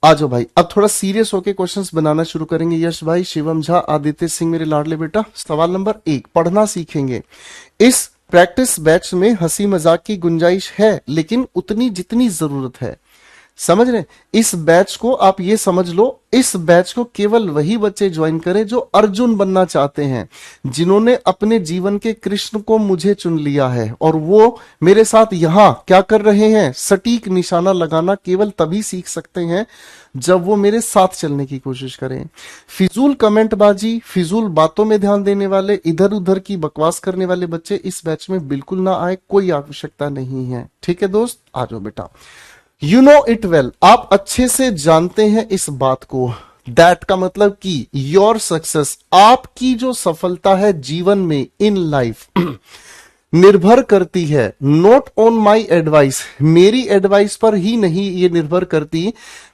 आ जाओ भाई, अब थोड़ा सीरियस होके क्वेश्चंस बनाना शुरू करेंगे। यश भाई, शिवम झा, आदित्य सिंह मेरे लाडले बेटा। सवाल नंबर 1, पढ़ना सीखेंगे। इस प्रैक्टिस बैच में हंसी मजाक की गुंजाइश है, लेकिन उतनी जितनी जरूरत है। समझ रहे, इस बैच को आप ये समझ लो, इस बैच को केवल वही बच्चे ज्वाइन करें जो अर्जुन बनना चाहते हैं, जिन्होंने अपने जीवन के कृष्ण को मुझे चुन लिया है, और वो मेरे साथ यहां क्या कर रहे हैं, सटीक निशाना लगाना केवल तभी सीख सकते हैं जब वो मेरे साथ चलने की कोशिश करें। फिजूल कमेंटबाजी, फिजूल बातों में ध्यान देने वाले, इधर उधर की बकवास करने वाले बच्चे इस बैच में बिल्कुल ना आए, कोई आवश्यकता नहीं है। ठीक है दोस्त, आ जाओ बेटा। यू नो इट वेल, आप अच्छे से जानते हैं इस बात को। दैट का मतलब कि योर सक्सेस, आपकी जो सफलता है जीवन में, इन लाइफ, निर्भर करती है नॉट ऑन माई एडवाइस, मेरी एडवाइस पर ही नहीं ये निर्भर करती,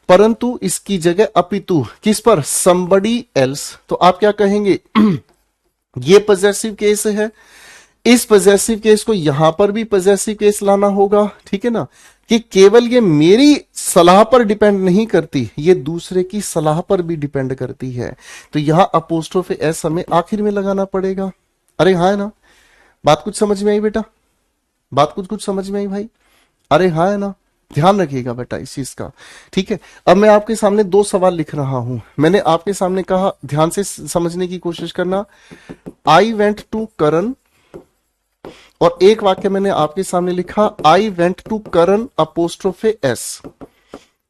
परंतु इसकी जगह अपितु किस पर, somebody else। तो आप क्या कहेंगे, ये पॉजेसिव केस है, इस पॉजेसिव केस को यहां पर भी पॉजेसिव केस लाना होगा, ठीक है ना, कि केवल ये मेरी सलाह पर डिपेंड नहीं करती, ये दूसरे की सलाह पर भी डिपेंड करती है। तो यहां अपोस्ट्रोफी एस हमें आखिर में लगाना पड़ेगा। अरे हाँ है ना, बात कुछ समझ में आई बेटा, बात कुछ कुछ समझ में आई भाई, अरे हाँ है ना, ध्यान रखिएगा बेटा इस चीज का। ठीक है, अब मैं आपके सामने 2 सवाल लिख रहा हूं। मैंने आपके सामने कहा ध्यान से समझने की कोशिश करना, आई वेंट टू करण, और एक वाक्य मैंने आपके सामने लिखा, I went to Karan apostrophe s.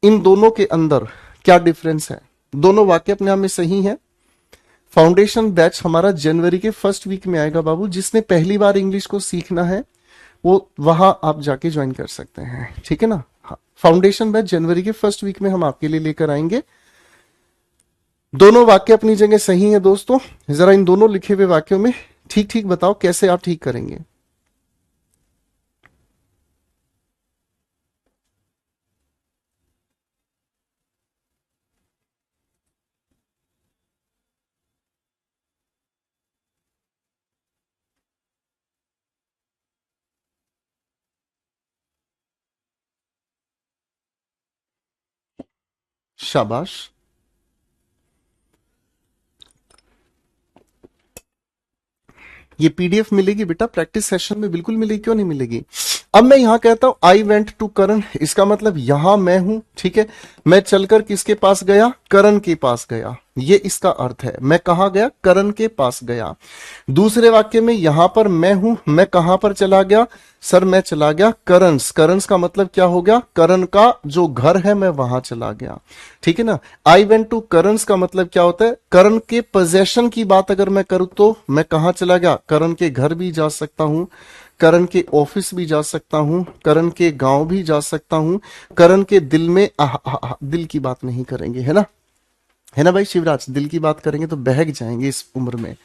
इन दोनों के अंदर क्या डिफरेंस है, दोनों वाक्य अपने आप में सही है। फाउंडेशन बैच हमारा जनवरी के फर्स्ट वीक में आएगा बाबू, जिसने पहली बार इंग्लिश को सीखना है वो वहां आप जाके ज्वाइन कर सकते हैं, ठीक है ना। हाँ, फाउंडेशन बैच जनवरी के फर्स्ट वीक में हम आपके लिए लेकर आएंगे। दोनों वाक्य अपनी जगह सही है दोस्तों, जरा इन दोनों लिखे हुए वाक्यों में ठीक ठीक बताओ कैसे आप ठीक करेंगे। शाबाश, ये पीडीएफ मिलेगी बेटा प्रैक्टिस सेशन में, बिल्कुल मिलेगी, क्यों नहीं मिलेगी। अब मैं यहां कहता हूं आई वेंट टू करण, इसका मतलब यहां मैं हूं, ठीक है। मैं चलकर किसके पास गया? करण के पास गया, ये इसका अर्थ है। मैं कहां गया? करण के पास गया। दूसरे वाक्य में यहां पर मैं हूं, मैं कहां पर चला गया? सर मैं चला गया करंस। करंस का मतलब क्या हो गया? करण का जो घर है मैं वहां चला गया, ठीक है ना। आई वेंट टू करंस का मतलब क्या होता है? करण के पोजेशन की बात अगर मैं करूं तो मैं कहां चला गया? करण के घर भी जा सकता हूं, करण के ऑफिस भी जा सकता हूं, करण के गांव भी जा सकता हूं, करण के दिल में दिल की बात नहीं करेंगे, है ना, है ना भाई शिवराज, दिल की बात करेंगे तो बहक जाएंगे इस उम्र में।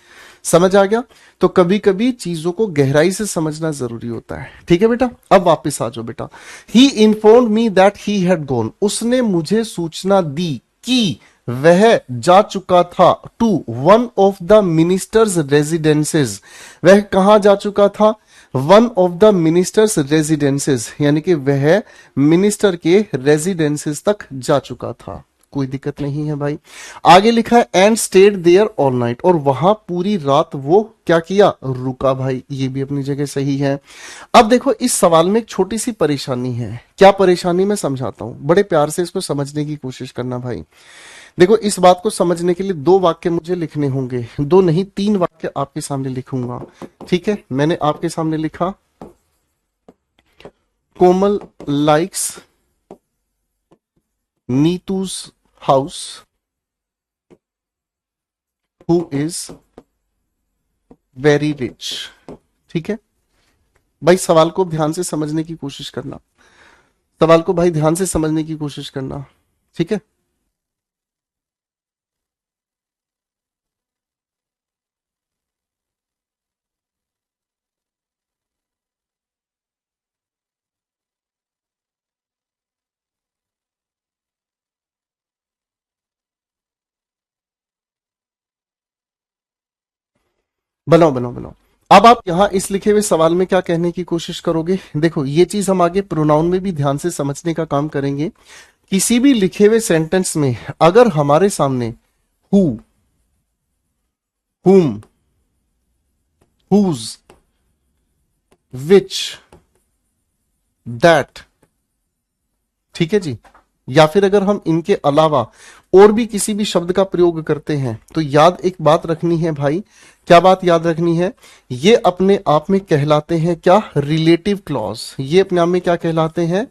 समझ आ गया? तो कभी कभी चीजों को गहराई से समझना जरूरी होता है, ठीक है बेटा। अब वापस आ जाओ बेटा। He inform me that he had gone, उसने मुझे सूचना दी कि वह जा चुका था to one of the ministers residences, वह कहां जा चुका था? One of the ministers residences, यानी कि वह मिनिस्टर के रेजिडेंसेस तक जा चुका था। कोई दिक्कत नहीं है भाई। आगे लिखा है and stayed there all night, और वहां पूरी रात वो क्या किया? रुका भाई, ये भी अपनी जगह सही है। अब देखो इस सवाल में एक छोटी सी परेशानी है। क्या परेशानी? मैं समझाता हूं, बड़े प्यार से इसको समझने की कोशिश करना भाई। देखो इस बात को समझने के लिए दो वाक्य मुझे लिखने होंगे, दो नहीं तीन वाक्य आपके सामने लिखूंगा, ठीक है। मैंने आपके सामने लिखा Komal likes Neetu's house who is very rich, ठीक है भाई। सवाल को ध्यान से समझने की कोशिश करना, सवाल को भाई ध्यान से समझने की कोशिश करना, ठीक है। बनाओ बनाओ बनाओ। अब आप यहां इस लिखे हुए सवाल में क्या कहने की कोशिश करोगे? देखो ये चीज हम आगे प्रोनाउन में भी ध्यान से समझने का काम करेंगे। किसी भी लिखे हुए सेंटेंस में अगर हमारे सामने हु, हुम, हुज, विच, दैट, ठीक है जी, या फिर अगर हम इनके अलावा और भी किसी भी शब्द का प्रयोग करते हैं तो याद एक बात रखनी है भाई। क्या बात याद रखनी है? ये अपने आप में कहलाते हैं क्या? Relative clause. ये अपने आप में क्या कहलाते हैं?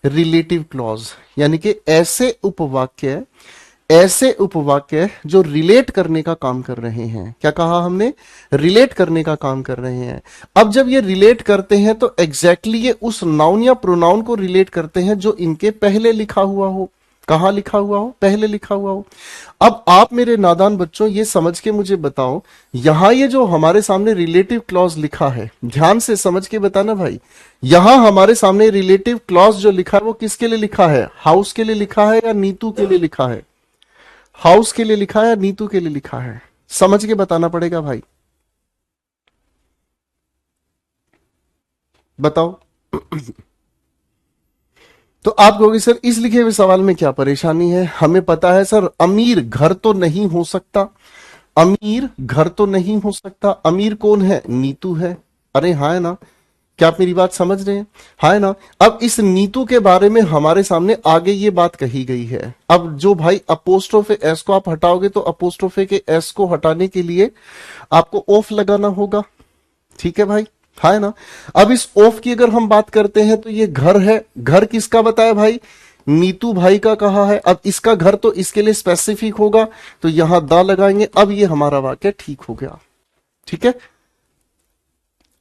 रिलेटिव क्लॉज, यानी कि ऐसे उपवाक्य जो रिलेट करने का काम कर रहे हैं। क्या कहा हमने? रिलेट करने का काम कर रहे हैं। अब जब ये रिलेट करते हैं तो एग्जैक्टली ये उस नाउन या प्रोनाउन को रिलेट करते हैं जो इनके पहले लिखा हुआ हो। कहां लिखा हुआ हो? पहले लिखा हुआ हो। अब आप मेरे नादान बच्चों ये समझ के मुझे बताओ, यहां ये जो हमारे सामने रिलेटिव क्लॉज लिखा है, ध्यान से समझ के बताना भाई। यहां हमारे सामने रिलेटिव क्लॉज जो लिखा है वो किसके लिए लिखा है? हाउस के लिए लिखा है या नीतू के लिए लिखा है? हाउस के लिए लिखा है या नीतू के लिए लिखा है? समझ के बताना पड़ेगा भाई, बताओ। तो आप कहोगे सर इस लिखे हुए सवाल में क्या परेशानी है? हमें पता है सर, अमीर घर तो नहीं हो सकता, अमीर घर तो नहीं हो सकता। अमीर कौन है? नीतू है। अरे हाँ है ना, क्या आप मेरी बात समझ रहे हैं? हाँ है ना। अब इस नीतू के बारे में हमारे सामने आगे ये बात कही गई है। अब जो भाई अपोस्ट्रोफे एस को आप हटाओगे तो अपोस्ट्रोफे के एस को हटाने के लिए आपको ऑफ लगाना होगा, ठीक है भाई, हाँ है ना। अब इस ऑफ की अगर हम बात करते हैं तो ये घर है। घर किसका बताया भाई? नीतू भाई का कहा है। अब इसका घर तो इसके लिए स्पेसिफिक होगा, तो यहां दा लगाएंगे। अब ये हमारा वाक्य ठीक हो गया, ठीक है।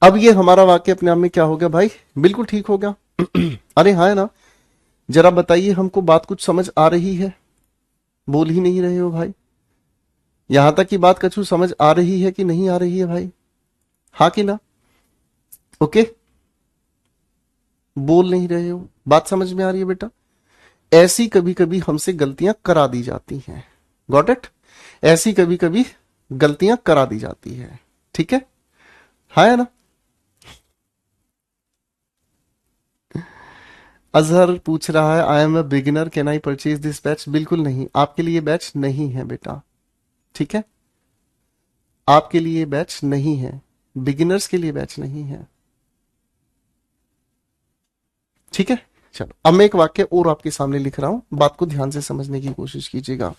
अब ये हमारा वाक्य अपने आप में क्या हो गया भाई? बिल्कुल ठीक हो गया। अरे हाँ है ना। जरा बताइए हमको, बात कुछ समझ आ रही है? बोल ही नहीं रहे हो भाई। यहां तक की बात कछु समझ आ रही है कि नहीं आ रही है भाई? हाँ कि ना? ओके, बोल नहीं रहे हो, बात समझ में आ रही है बेटा? ऐसी कभी कभी हमसे गलतियां करा दी जाती हैं, गॉट इट। ऐसी कभी कभी गलतियां करा दी जाती है, ठीक है, हाँ है ना। अजहर पूछ रहा है I am a beginner, can I purchase this batch? बिल्कुल नहीं, आपके लिए बैच नहीं है बेटा, ठीक है। आपके लिए बैच नहीं है, बिगिनर्स के लिए बैच नहीं है। ठीक है, चलो अब मैं एक वाक्य और आपके सामने लिख रहा हूं, बात को ध्यान से समझने की कोशिश कीजिएगा।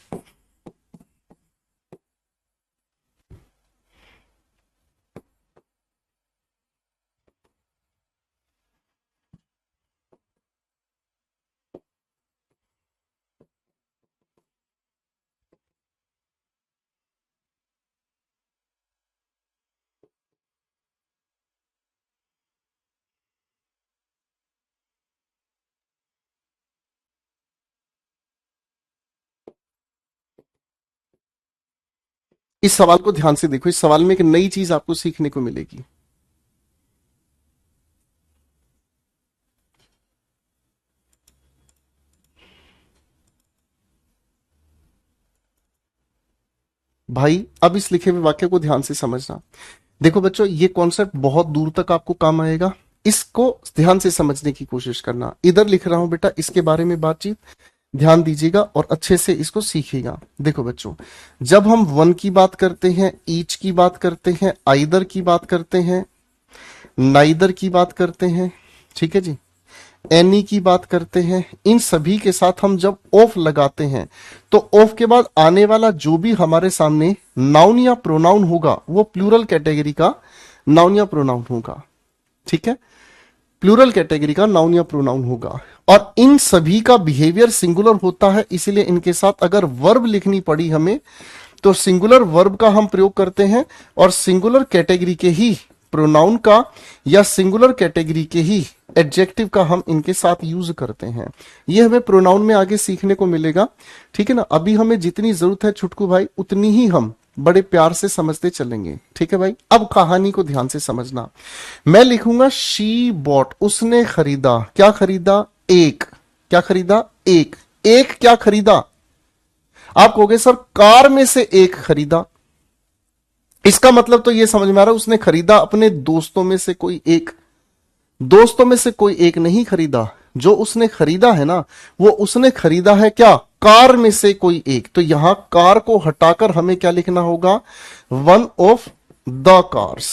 इस सवाल को ध्यान से देखो, इस सवाल में एक नई चीज आपको सीखने को मिलेगी। भाई अब इस लिखे हुए वाक्य को ध्यान से समझना। देखो बच्चों, ये कॉन्सेप्ट बहुत दूर तक आपको काम आएगा, इसको ध्यान से समझने की कोशिश करना। इधर लिख रहा हूं बेटा, इसके बारे में बातचीत ध्यान दीजिएगा और अच्छे से इसको सीखिएगा। देखो बच्चों, जब हम वन की बात करते हैं, ईच की बात करते हैं, आइदर की बात करते हैं, नाइदर की बात करते हैं, ठीक है जी, एनी की बात करते हैं, इन सभी के साथ हम जब ऑफ लगाते हैं तो ऑफ के बाद आने वाला जो भी हमारे सामने नाउन या प्रोनाउन होगा वो प्लूरल कैटेगरी का नाउन या प्रोनाउन होगा। ठीक है, प्लूरल कैटेगरी का नाउन या प्रोनाउन होगा और इन सभी का बिहेवियर सिंगुलर होता है, इसीलिए इनके साथ अगर वर्ब लिखनी पड़ी हमें तो सिंगुलर वर्ब का हम प्रयोग करते हैं और सिंगुलर कैटेगरी के ही प्रोनाउन का या सिंगुलर कैटेगरी के ही एडजेक्टिव का हम इनके साथ यूज करते हैं। ये हमें प्रोनाउन में आगे सीखने को मिलेगा, ठीक है ना। अभी हमें जितनी जरूरत है छुटकू भाई उतनी ही हम बड़े प्यार से समझते चलेंगे, ठीक है भाई। अब कहानी को ध्यान से समझना। मैं लिखूंगा शी बॉट, उसने खरीदा। क्या खरीदा? एक। क्या खरीदा? एक। एक क्या खरीदा? आप कहोगे सर कार में से एक खरीदा। इसका मतलब तो यह समझ में आ रहा है उसने खरीदा अपने दोस्तों में से कोई एक। दोस्तों में से कोई एक नहीं खरीदा, जो उसने खरीदा है ना वो उसने खरीदा है क्या? कार में से कोई एक। तो यहां कार को हटाकर हमें क्या लिखना होगा? One of the cars.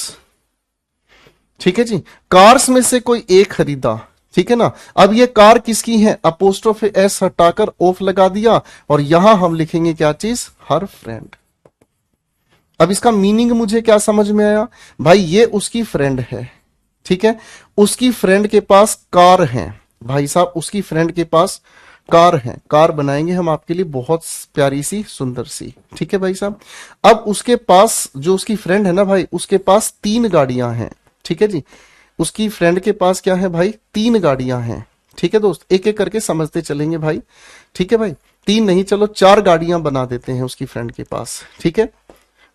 ठीक है जी, कार्स में से कोई एक खरीदा, ठीक है ना। अब ये कार किसकी है? अपोस्ट्रोफे एस हटाकर ऑफ लगा दिया और यहां हम लिखेंगे क्या चीज? हर फ्रेंड। अब इसका मीनिंग मुझे क्या समझ में आया भाई? ये उसकी फ्रेंड है, ठीक है। उसकी फ्रेंड के पास कार है भाई साहब, उसकी फ्रेंड के पास कार है। कार बनाएंगे हम आपके लिए बहुत प्यारी सी सुंदर सी, ठीक है भाई साहब। अब उसके पास, जो उसकी फ्रेंड है ना भाई, उसके पास 3 गाड़ियां हैं, ठीक है जी। उसकी फ्रेंड के पास क्या है भाई? 3 गाड़ियां हैं, ठीक है दोस्त। एक एक करके समझते चलेंगे भाई, ठीक है भाई। 3 नहीं, चलो 4 गाड़ियां बना देते हैं उसकी फ्रेंड के पास, ठीक है।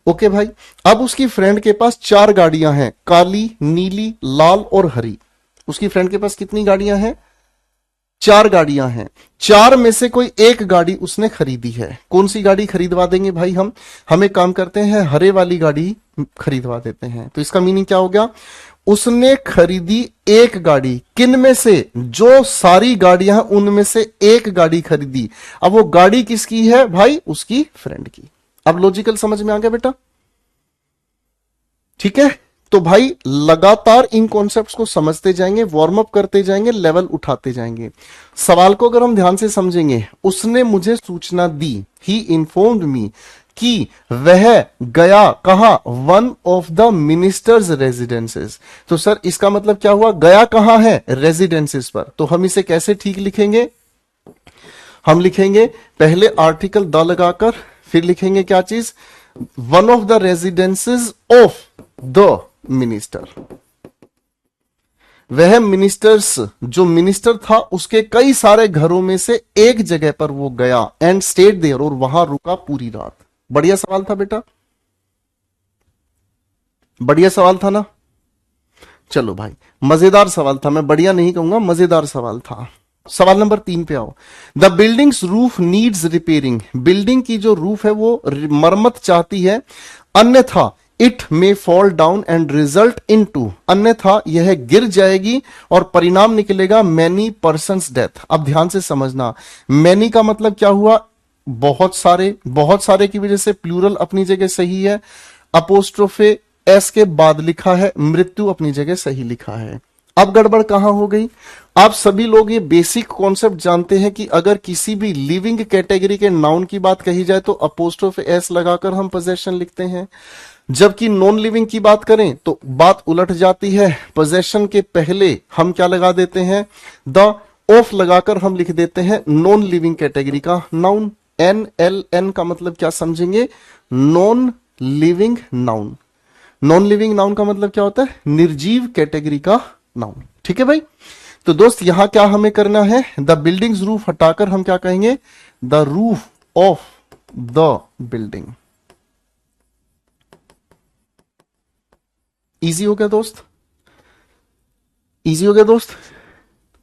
ओके भाई, अब उसकी फ्रेंड के पास 4 गाड़ियां हैं, काली, नीली, लाल और हरी। उसकी फ्रेंड के पास कितनी गाड़ियां हैं? 4 गाड़ियां हैं। 4 में से कोई एक गाड़ी उसने खरीदी है। कौन सी गाड़ी खरीदवा देंगे भाई? हम एक काम करते हैं, हरे वाली गाड़ी खरीदवा देते हैं। तो इसका मीनिंग क्या हो गया? उसने खरीदी एक गाड़ी। किन में से? जो सारी गाड़ियां हैं उनमें से एक गाड़ी खरीदी। अब वो गाड़ी किसकी है भाई? उसकी फ्रेंड की। अब लॉजिकल समझ में आ गया बेटा? ठीक है, तो भाई लगातार इन कॉन्सेप्ट्स को समझते जाएंगे, वार्म अप करते जाएंगे, लेवल उठाते जाएंगे। सवाल को अगर हम ध्यान से समझेंगे, उसने मुझे सूचना दी, ही इन्फॉर्म्ड मी, कि वह गया कहां? One of the ministers residences. तो सर इसका मतलब क्या हुआ? गया कहां है? रेजिडेंसेस पर। तो हम इसे कैसे ठीक लिखेंगे? हम लिखेंगे पहले आर्टिकल द लगाकर, फिर लिखेंगे क्या चीज? One of the residences of the minister. वह मिनिस्टर्स, जो मिनिस्टर था उसके कई सारे घरों में से एक जगह पर वो गया, एंड स्टेड देयर, और वहां रुका पूरी रात। बढ़िया सवाल था बेटा, बढ़िया सवाल था ना। चलो भाई, मजेदार सवाल था, मैं बढ़िया नहीं कहूंगा, मजेदार सवाल था। सवाल नंबर 3 पे आओ। The building's roof needs repairing. Building की जो रूफ है वो मरम्मत चाहती है, अन्यथा it may fall down and result into, अन्यथा यह गिर जाएगी और परिणाम निकलेगा मैनी पर्सन्स डेथ। अब ध्यान से समझना, मैनी का मतलब क्या हुआ? बहुत सारे। बहुत सारे की वजह से प्लूरल अपनी जगह सही है, अपोस्ट्रोफे एस के बाद लिखा है, मृत्यु अपनी जगह सही लिखा है। अब गड़बड़ कहां हो गई? आप सभी लोग ये बेसिक कॉन्सेप्ट जानते हैं कि अगर किसी भी लिविंग कैटेगरी के नाउन की बात कही जाए तो अपोस्ट्रोफ एस लगाकर हम पोजेशन लिखते हैं, जबकि नॉन लिविंग की बात करें तो बात उलट जाती है। पोजेशन के पहले हम क्या लगा देते हैं, द ऑफ लगाकर हम लिख देते हैं नॉन लिविंग कैटेगरी का नाउन। एन एल एन का मतलब क्या समझेंगे, non living noun. Non living noun का मतलब क्या होता है, निर्जीव कैटेगरी का नाउन। ठीक है भाई, तो दोस्त यहां क्या हमें करना है, द बिल्डिंग्स रूफ हटाकर हम क्या कहेंगे, the roof of the building. Easy हो गया दोस्त, इजी हो गया दोस्त।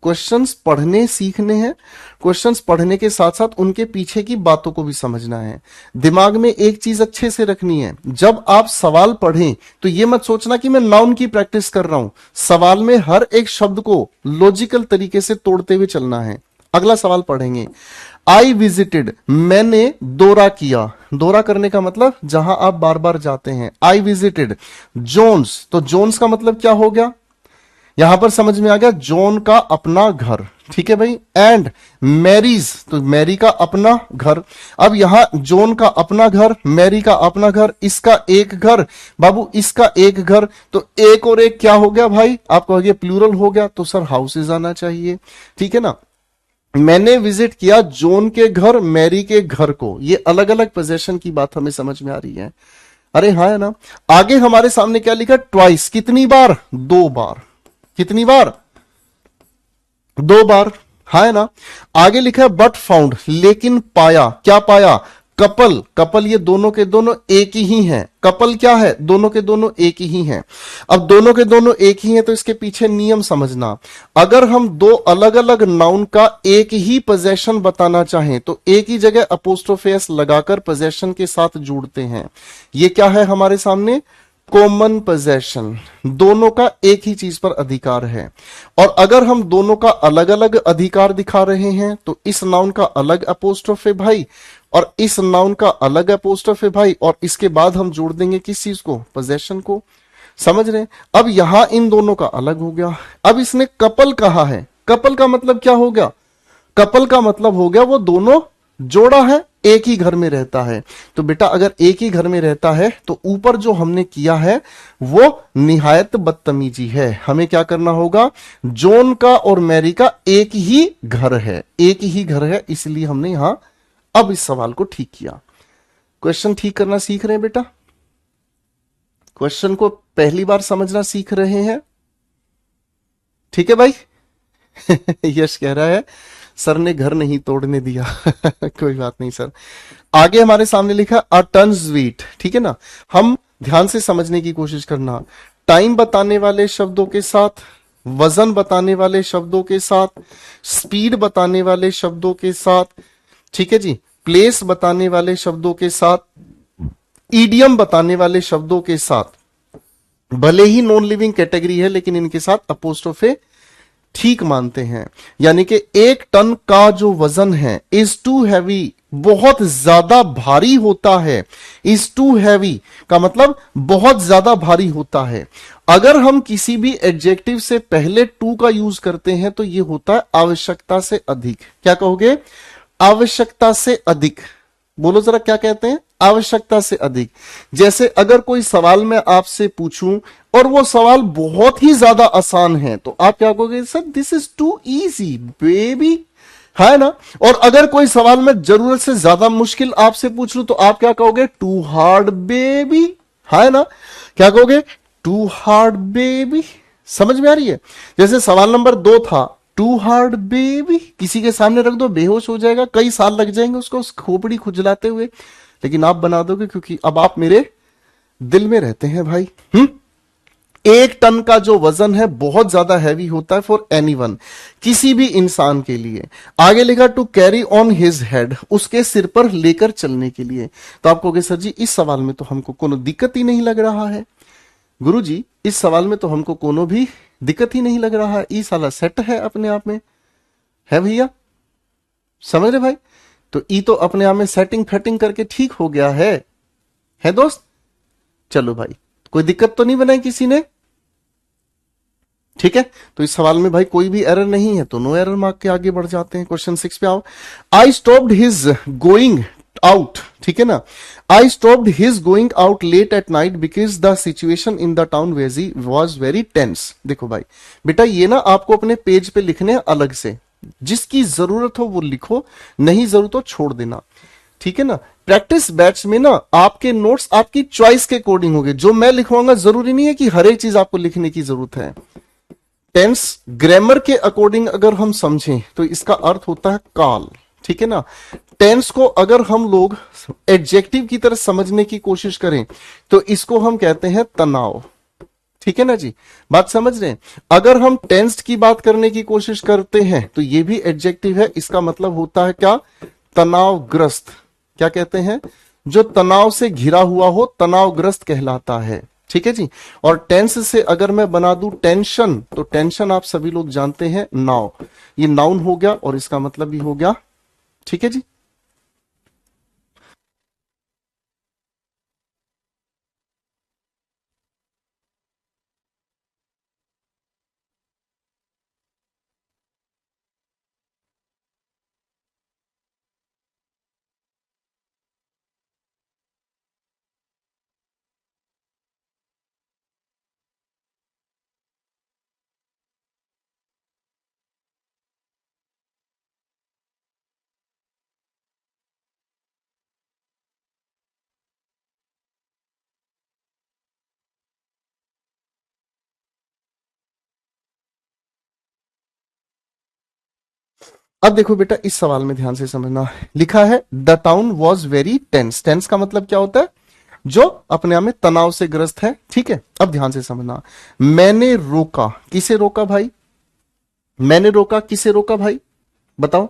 क्वेश्चंस पढ़ने सीखने हैं, क्वेश्चंस पढ़ने के साथ साथ उनके पीछे की बातों को भी समझना है। दिमाग में एक चीज अच्छे से रखनी है, जब आप सवाल पढ़ें तो ये मत सोचना कि मैं नाउन की प्रैक्टिस कर रहा हूं। सवाल में हर एक शब्द को लॉजिकल तरीके से तोड़ते हुए चलना है। अगला सवाल पढ़ेंगे, आई विजिटेड, मैंने दौरा किया। दौरा करने का मतलब जहां आप बार बार जाते हैं। आई विजिटेड जोन्स, तो जोन्स का मतलब क्या हो गया, यहां पर समझ में आ गया, जॉन का अपना घर। ठीक है भाई, एंड मैरीज, तो मैरी का अपना घर। अब यहां जॉन का अपना घर, मैरी का अपना घर, इसका एक घर, बाबू इसका एक घर, तो एक और एक क्या हो गया भाई, आप कहोगे प्लूरल हो गया, तो सर हाउसेज आना चाहिए। ठीक है ना, मैंने विजिट किया जॉन के घर, मैरी के घर को। ये अलग अलग पोजेशन की बात हमें समझ में आ रही है। अरे हाँ है ना। आगे हमारे सामने क्या लिखा, ट्वाइस, कितनी बार, दो बार। कितनी बार, दो बार, है ना। आगे लिखा है बट फाउंड, लेकिन पाया, क्या पाया, कपल। कपल ये दोनों के दोनों एक ही हैं। कपल क्या है, दोनों के दोनों एक ही हैं। अब दोनों के दोनों एक ही हैं तो इसके पीछे नियम समझना। अगर हम दो अलग अलग नाउन का एक ही पोजेशन बताना चाहें तो एक ही जगह अपोस्ट्रोफे एस लगाकर पोजेशन के साथ जोड़ते हैं। ये क्या है हमारे सामने, कॉमन पोजेशन। दोनों का एक ही चीज पर अधिकार है। और अगर हम दोनों का अलग अलग अधिकार दिखा रहे हैं तो इस नाउन का अलग अपोस्ट्रोफ है भाई, और इस नाउन का अलग अपोस्ट्रोफ है भाई, और इसके बाद हम जोड़ देंगे किस चीज को, पोजेशन को। समझ रहे हैं। अब यहां इन दोनों का अलग हो गया। अब इसने कपल कहा है, कपल का मतलब क्या हो गया, कपल का मतलब हो गया वो दोनों जोड़ा है, एक ही घर में रहता है। तो बेटा अगर एक ही घर में रहता है तो ऊपर जो हमने किया है वो निहायत बदतमीजी है। हमें क्या करना होगा, जॉन का और मैरी का एक ही घर है, एक ही घर है, इसलिए हमने यहां अब इस सवाल को ठीक किया। क्वेश्चन ठीक करना सीख रहे हैं बेटा, क्वेश्चन को पहली बार समझना सीख रहे हैं। ठीक है भाई। यश कह रहा है सर ने घर नहीं तोड़ने दिया। कोई बात नहीं सर। आगे हमारे सामने लिखा अ टन स्वीट। ठीक है ना, हम ध्यान से समझने की कोशिश करना। टाइम बताने वाले शब्दों के साथ, वजन बताने वाले शब्दों के साथ, स्पीड बताने वाले शब्दों के साथ, ठीक है जी, प्लेस बताने वाले शब्दों के साथ, ईडियम बताने वाले शब्दों के साथ, भले ही नॉन लिविंग कैटेगरी है लेकिन इनके साथ अपोस्ट्रोफे ठीक मानते हैं। यानी कि एक टन का जो वजन है, इज टू हैवी, बहुत ज्यादा भारी होता है। इज टू हैवी का मतलब बहुत ज्यादा भारी होता है। अगर हम किसी भी एडजेक्टिव से पहले टू का यूज करते हैं तो यह होता है आवश्यकता से अधिक। क्या कहोगे, आवश्यकता से अधिक। बोलो जरा क्या कहते हैं, आवश्यकता से अधिक। जैसे अगर कोई सवाल मैं आपसे पूछूं और वो सवाल बहुत ही ज्यादा आसान है तो आप क्या कहोगे, sir this is too easy baby, है ना। और अगर कोई सवाल मैं जरूरत से ज्यादा मुश्किल आपसे पूछ लूं तो आप क्या कहोगे, टू हार्ड बेबी, है ना। क्या कहोगे, टू हार्ड बेबी। समझ में आ रही है। जैसे सवाल नंबर 2 था, टू हार्ड बेबी, किसी के सामने रख दो बेहोश हो जाएगा, कई साल लग जाएंगे उसको उस खोपड़ी खुजलाते हुए, लेकिन आप बना दोगे क्योंकि अब आप मेरे दिल में रहते हैं भाई। एक टन का जो वजन है बहुत ज्यादा हैवी होता है फॉर एनीवन, किसी भी इंसान के लिए। आगे लिखा to carry on his head, उसके सिर पर लेकर चलने के लिए। तो आप कहोगे सर जी इस सवाल में तो हमको कोनो दिक्कत ही नहीं लग रहा है। गुरुजी इस सवाल में तो हमको कोनो भी दिक्कत ही नहीं लग रहा है, ई साला सेट है अपने आप में, है भैया। समझ रहे भाई, तो ई तो अपने आप में सेटिंग फेटिंग करके ठीक हो गया है दोस्त। चलो भाई, कोई दिक्कत तो नहीं बनाई किसी ने, ठीक है, तो इस सवाल में भाई कोई भी एरर नहीं है, तो नो एरर मार्क के आगे बढ़ जाते हैं। क्वेश्चन 6 पे आओ। I stopped his going out, ठीक है ना, I stopped his going out late at night because the situation in the town वेजी वॉज वेरी टेंस। देखो भाई बेटा, ये ना आपको अपने पेज पे लिखने हैं अलग से, जिसकी जरूरत हो वो लिखो, नहीं जरूरत हो छोड़ देना, ठीक है ना। प्रैक्टिस बैच में ना आपके नोट्स आपकी चॉइस के अकॉर्डिंग होंगे, जो मैं लिखवाऊंगा जरूरी नहीं है कि हर एक चीज आपको लिखने की जरूरत है। टेंस ग्रामर के अकॉर्डिंग अगर हम समझें तो इसका अर्थ होता है काल, ठीक है ना। टेंस को अगर हम लोग एडजेक्टिव की तरह समझने की कोशिश करें तो इसको हम कहते हैं तनाव, ठीक है ना जी, बात समझ रहे हैं। अगर हम टेंस्ड की बात करने की कोशिश करते हैं तो ये भी एडजेक्टिव है, इसका मतलब होता है क्या, तनावग्रस्त। क्या कहते हैं, जो तनाव से घिरा हुआ हो तनावग्रस्त कहलाता है, ठीक है जी। और टेंस से अगर मैं बना दूं टेंशन, तो टेंशन आप सभी लोग जानते हैं नाउ, ये नाउन हो गया और इसका मतलब भी हो गया, ठीक है जी। अब देखो बेटा, इस सवाल में ध्यान से समझना, लिखा है the town was very tense. Tense का मतलब क्या होता है, जो अपने आप में तनाव से ग्रस्त है, ठीक है। अब ध्यान से समझना, मैंने रोका, किसे रोका भाई, मैंने रोका किसे रोका भाई, बताओ।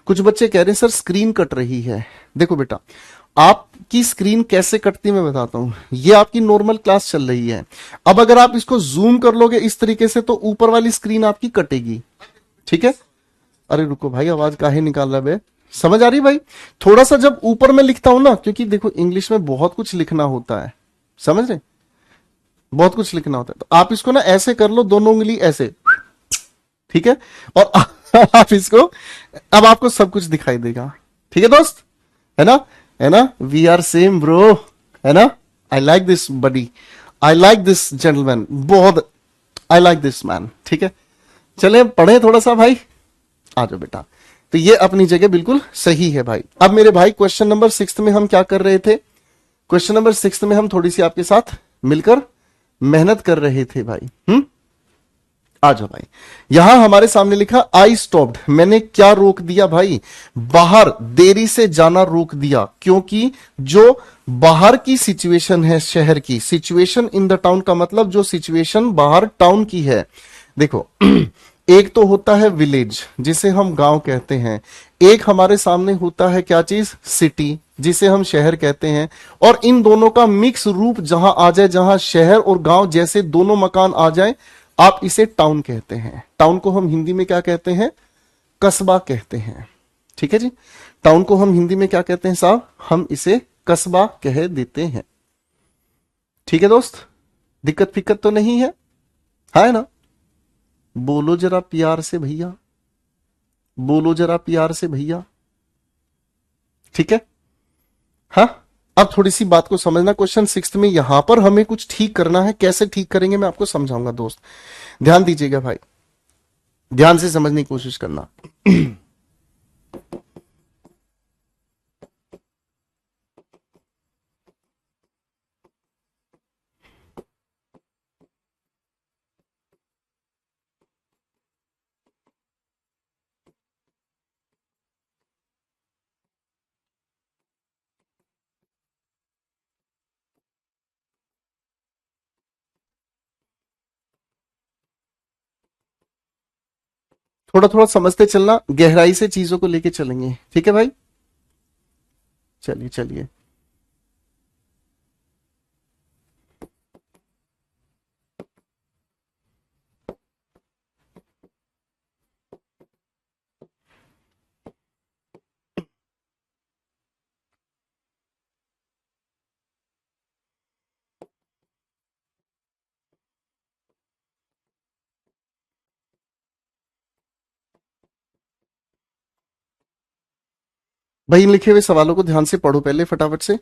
कुछ बच्चे कह रहे हैं सर स्क्रीन कट रही है। देखो बेटा, आपकी स्क्रीन कैसे कटती है मैं बताता हूं, ये आपकी नॉर्मल क्लास चल रही है। अब अगर आप इसको जूम कर लोगे इस तरीके से तो ऊपर वाली स्क्रीन आपकी कटेगी, ठीक है। अरे रुको भाई, आवाज काहे निकाल रहा है बे, समझ आ रही भाई। थोड़ा सा जब ऊपर में लिखता हूं ना, क्योंकि देखो इंग्लिश में बहुत कुछ लिखना होता है, समझ रहे, बहुत कुछ लिखना होता है, तो आप इसको ना ऐसे कर लो, दोनों उंगली ऐसे, ठीक है। और आप इसको, अब आपको सब कुछ दिखाई देगा, ठीक है दोस्त, है ना, है ना, वी आर सेम ब्रो, है ना। I like this buddy, I like this gentleman, बहुत, आई लाइक दिस मैन, ठीक है। चले पढ़े थोड़ा सा भाई, आ जाओ बेटा। तो ये अपनी जगह बिल्कुल सही है भाई। अब मेरे भाई क्वेश्चन नंबर 6 में हम क्या कर रहे थे, क्वेश्चन नंबर 6 में हम थोड़ी सी आपके साथ मिलकर मेहनत कर रहे थे भाई। आ जाओ भाई। यहां हमारे सामने लिखा आई स्टॉप्ड, मैंने क्या रोक दिया भाई, बाहर देरी से जाना रोक दिया, क्योंकि जो बाहर की सिचुएशन है, शहर की सिचुएशन इन द टाउन का मतलब जो सिचुएशन बाहर टाउन की है। देखो एक तो होता है विलेज जिसे हम गांव कहते हैं, एक हमारे सामने होता है क्या चीज, सिटी जिसे हम शहर कहते हैं। और इन दोनों का मिक्स रूप जहां आ जाए, जहां शहर और गांव जैसे दोनों मकान आ जाए, आप इसे टाउन कहते हैं। टाउन को हम हिंदी में क्या कहते हैं, कस्बा कहते हैं, ठीक है जी। टाउन को हम हिंदी में क्या कहते हैं साहब, हम इसे कस्बा कह देते हैं, ठीक है दोस्त। दिक्कत फिक्कत तो नहीं है ना। बोलो जरा प्यार से भैया, बोलो जरा प्यार से भैया, ठीक है। हाँ, अब थोड़ी सी बात को समझना, क्वेश्चन 6 में यहां पर हमें कुछ ठीक करना है, कैसे ठीक करेंगे मैं आपको समझाऊंगा दोस्त, ध्यान दीजिएगा भाई, ध्यान से समझने की कोशिश करना। थोड़ा थोड़ा समझते चलना, गहराई से चीजों को लेके चलेंगे, ठीक है भाई। चलिए चलिए। भाई इन लिखे हुए सवालों को ध्यान से पढ़ो पहले फटाफट से।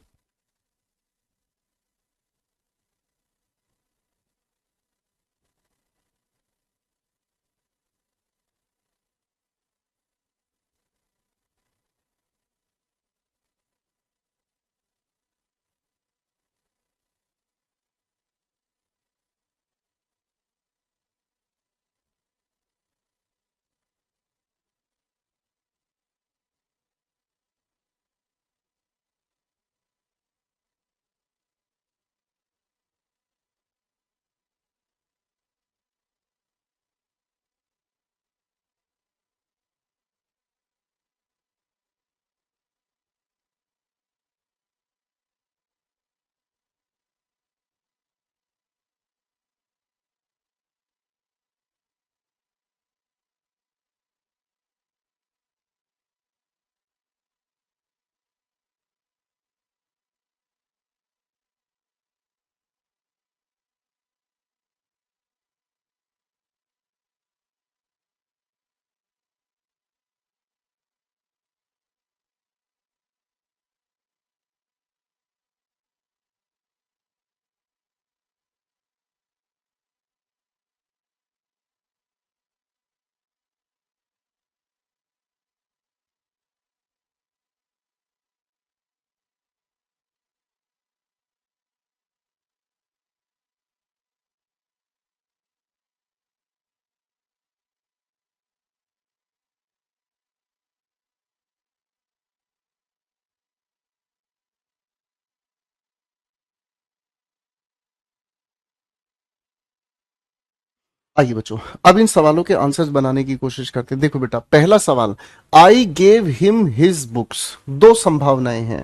आइए बच्चों, अब इन सवालों के आंसर्स बनाने की कोशिश करते हैं। देखो बेटा, पहला सवाल, I gave him his books. दो संभावनाएं हैं।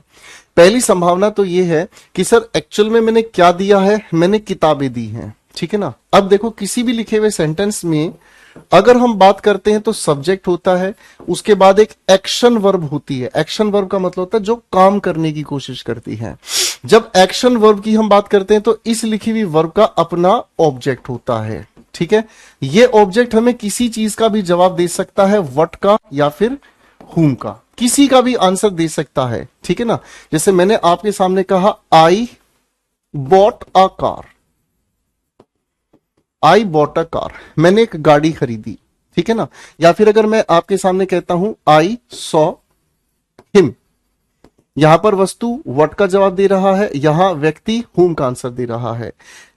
पहली संभावना तो ये है कि सर एक्चुअल में मैंने क्या दिया है, मैंने किताबें दी हैं, ठीक है ना। अब देखो किसी भी लिखे हुए सेंटेंस में अगर हम बात करते हैं तो सब्जेक्ट होता है, उसके बाद एक एक्शन वर्ब होती है। एक्शन वर्ब का मतलब होता है जो काम करने की कोशिश करती है। जब एक्शन वर्ब की हम बात करते हैं तो इस लिखी हुई वर्ब का अपना ऑब्जेक्ट होता है, ठीक है। ये ऑब्जेक्ट हमें किसी चीज का भी जवाब दे सकता है, व्हाट का या फिर हुम का, किसी का भी आंसर दे सकता है, ठीक है ना। जैसे मैंने आपके सामने कहा I bought a car, I bought a car, मैंने एक गाड़ी खरीदी, ठीक है ना। या फिर अगर मैं आपके सामने कहता हूं आई सॉ हिम, यहां पर वस्तु व्हाट का जवाब दे रहा है, यहां व्यक्ति हुम का आंसर दे रहा है।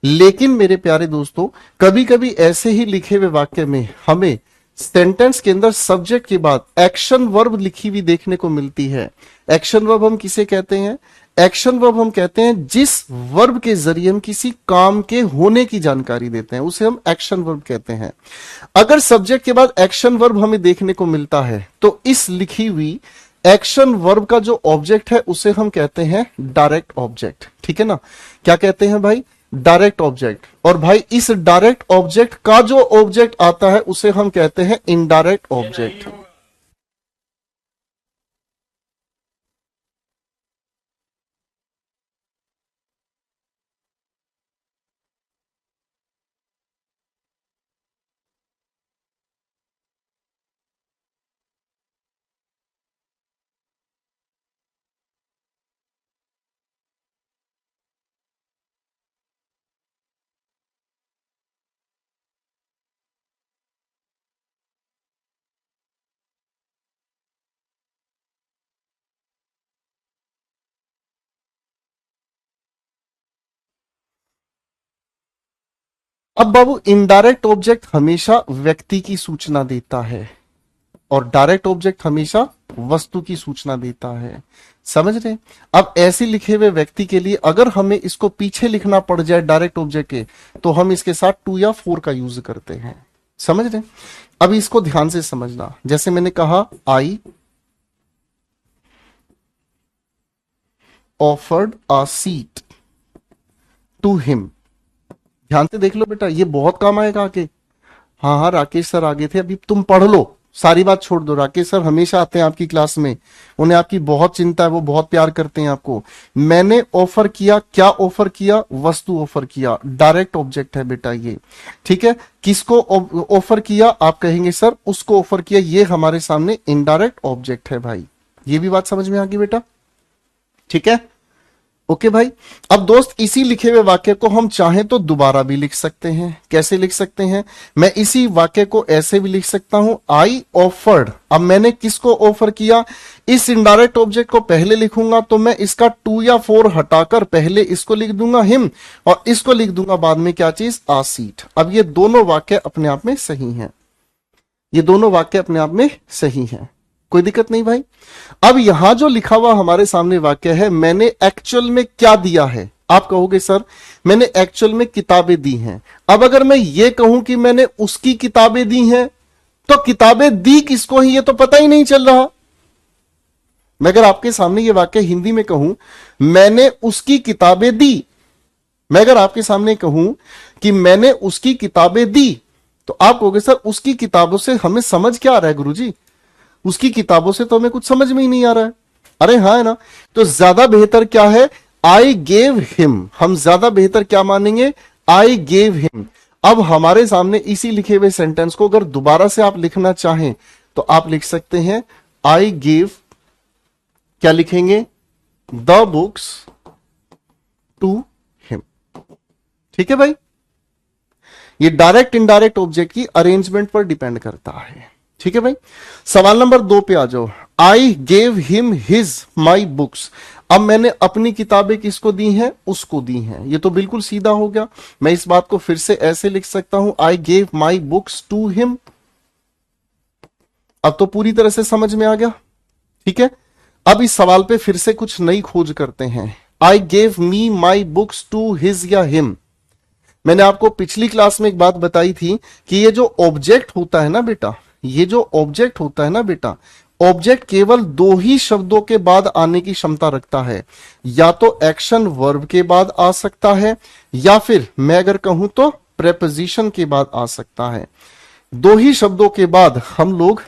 लेकिन मेरे प्यारे दोस्तों, कभी कभी ऐसे ही लिखे हुए वाक्य में हमें सेंटेंस के अंदर सब्जेक्ट के बाद एक्शन वर्ब लिखी हुई देखने को मिलती है। एक्शन वर्ब हम किसे कहते हैं? एक्शन वर्ब हम कहते हैं जिस वर्ब के जरिए हम किसी काम के होने की जानकारी देते हैं, उसे हम एक्शन वर्ब कहते हैं। अगर सब्जेक्ट के बाद एक्शन वर्ब हमें देखने को मिलता है तो इस लिखी हुई एक्शन वर्ब का जो ऑब्जेक्ट है उसे हम कहते हैं डायरेक्ट ऑब्जेक्ट, ठीक है ना। क्या कहते हैं भाई? Direct object. और भाई इस डायरेक्ट ऑब्जेक्ट का जो ऑब्जेक्ट आता है उसे हम कहते हैं इनडायरेक्ट ऑब्जेक्ट। अब बाबू, इनडायरेक्ट ऑब्जेक्ट हमेशा व्यक्ति की सूचना देता है और डायरेक्ट ऑब्जेक्ट हमेशा वस्तु की सूचना देता है। समझ रहे? अब ऐसे लिखे हुए व्यक्ति के लिए अगर हमें इसको पीछे लिखना पड़ जाए डायरेक्ट ऑब्जेक्ट के, तो हम इसके साथ टू या फोर का यूज करते हैं। समझ रहे? अब इसको ध्यान से समझना। जैसे मैंने कहा I offered a seat to him. ध्यान से देख लो बेटा, ये बहुत काम आएगा आगे। हाँ हाँ, राकेश सर आगे थे, अभी तुम पढ़ लो, सारी बात छोड़ दो। राकेश सर हमेशा आते हैं आपकी क्लास में, उन्हें आपकी बहुत चिंता है, वो बहुत प्यार करते हैं आपको। मैंने ऑफर किया, क्या ऑफर किया? वस्तु ऑफर किया, डायरेक्ट ऑब्जेक्ट है बेटा ये, ठीक है। किसको ऑफर किया? आप कहेंगे सर उसको ऑफर किया, ये हमारे सामने इनडायरेक्ट ऑब्जेक्ट है भाई। ये भी बात समझ में आ गई बेटा? ठीक है, ओके भाई। अब दोस्त इसी लिखे हुए वाक्य को हम चाहें तो दोबारा भी लिख सकते हैं। कैसे लिख सकते हैं? मैं इसी वाक्य को ऐसे भी लिख सकता हूं, आई ऑफर्ड। अब मैंने किसको ऑफर किया? इस इनडायरेक्ट ऑब्जेक्ट को पहले लिखूंगा तो मैं इसका टू या फोर हटाकर पहले इसको लिख दूंगा हिम, और इसको लिख दूंगा बाद में क्या चीज? आ सीट। अब ये दोनों वाक्य अपने आप में सही हैं, ये दोनों वाक्य अपने आप में सही हैं, कोई दिक्कत नहीं भाई। अब यहां जो लिखा हुआ हमारे सामने वाक्य है, मैंने एक्चुअल में क्या दिया है? आप कहोगे सर मैंने एक्चुअल में किताबें दी हैं। अब अगर मैं ये कहूं कि मैंने उसकी किताबें दी हैं, तो किताबें दी किसको ही ये तो पता ही नहीं चल रहा। मैं अगर आपके सामने ये वाक्य हिंदी में कहूं, मैंने उसकी किताबें दी, मैं अगर आपके सामने कहूं कि मैंने उसकी किताबें दी, तो आप कहोगे सर उसकी किताबों से हमें समझ क्या आ रहा है गुरुजी? उसकी किताबों से तो हमें कुछ समझ में ही नहीं आ रहा है। अरे हाँ है ना, तो ज्यादा बेहतर क्या है? I gave him. हम ज्यादा बेहतर क्या मानेंगे? I gave him. अब हमारे सामने इसी लिखे हुए सेंटेंस को अगर दोबारा से आप लिखना चाहें तो आप लिख सकते हैं आई गेव, क्या लिखेंगे? The books to him. ठीक है भाई, ये डायरेक्ट इनडायरेक्ट ऑब्जेक्ट की अरेंजमेंट पर डिपेंड करता है। ठीक है भाई, सवाल नंबर 2 पे आ जाओ। I gave him his my books. अब मैंने अपनी किताबें किसको दी हैं? उसको दी हैं। ये तो बिल्कुल सीधा हो गया। मैं इस बात को फिर से ऐसे लिख सकता हूं, I gave my books to him. अब तो पूरी तरह से समझ में आ गया। ठीक है, अब इस सवाल पे फिर से कुछ नई खोज करते हैं। I gave me my books to his या हिम। मैंने आपको पिछली क्लास में एक बात बताई थी कि ये जो ऑब्जेक्ट होता है ना बेटा, ये जो ऑब्जेक्ट होता है ना बेटा, ऑब्जेक्ट केवल दो ही शब्दों के बाद आने की क्षमता रखता है। या तो एक्शन वर्ब के बाद आ सकता है, या फिर मैं अगर कहूं तो प्रेपोजिशन के बाद आ सकता है। दो ही शब्दों के बाद हम लोग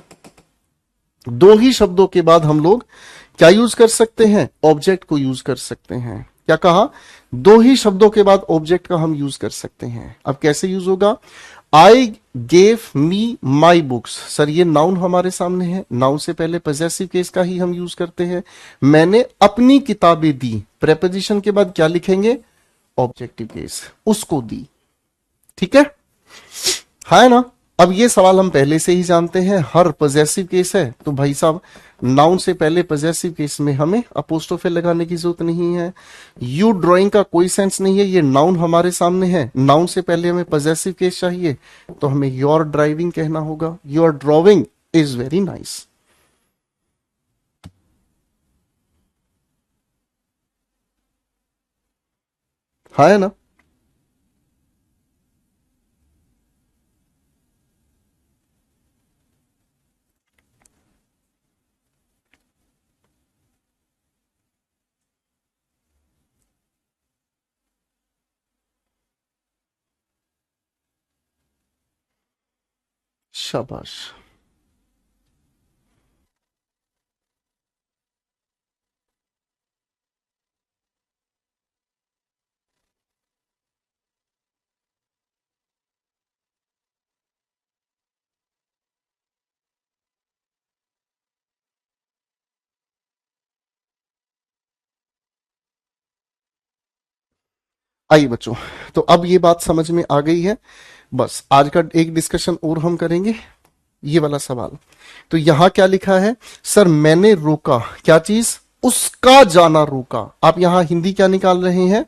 क्या यूज कर सकते हैं? ऑब्जेक्ट को यूज कर सकते हैं। क्या कहा? दो ही शब्दों के बाद ऑब्जेक्ट का हम यूज कर सकते हैं। अब कैसे यूज होगा? आई gave me my books. Sir ये नाउन हमारे सामने है, नाउन से पहले पॉजेसिव केस का ही हम यूज करते हैं। मैंने अपनी किताबें दी, प्रेपोजिशन के बाद क्या लिखेंगे? ऑब्जेक्टिव केस, उसको दी। ठीक है ना? अब ये सवाल हम पहले से ही जानते हैं, हर पॉजेसिव केस है तो भाई साहब नाउन से पहले पॉजेसिव केस में हमें अपोस्ट्रोफे लगाने की जरूरत नहीं है। यू ड्राइंग का कोई सेंस नहीं है, ये नाउन हमारे सामने है, नाउन से पहले हमें पॉजेसिव केस चाहिए तो हमें योर ड्राइविंग कहना होगा। Your driving is very nice. है ना? शाबाश। आइए बच्चों, तो अब ये बात समझ में आ गई है। बस आज का एक डिस्कशन और हम करेंगे, ये वाला सवाल। तो यहां क्या लिखा है? सर मैंने रोका, क्या चीज? उसका जाना रोका। आप यहां हिंदी क्या निकाल रहे हैं?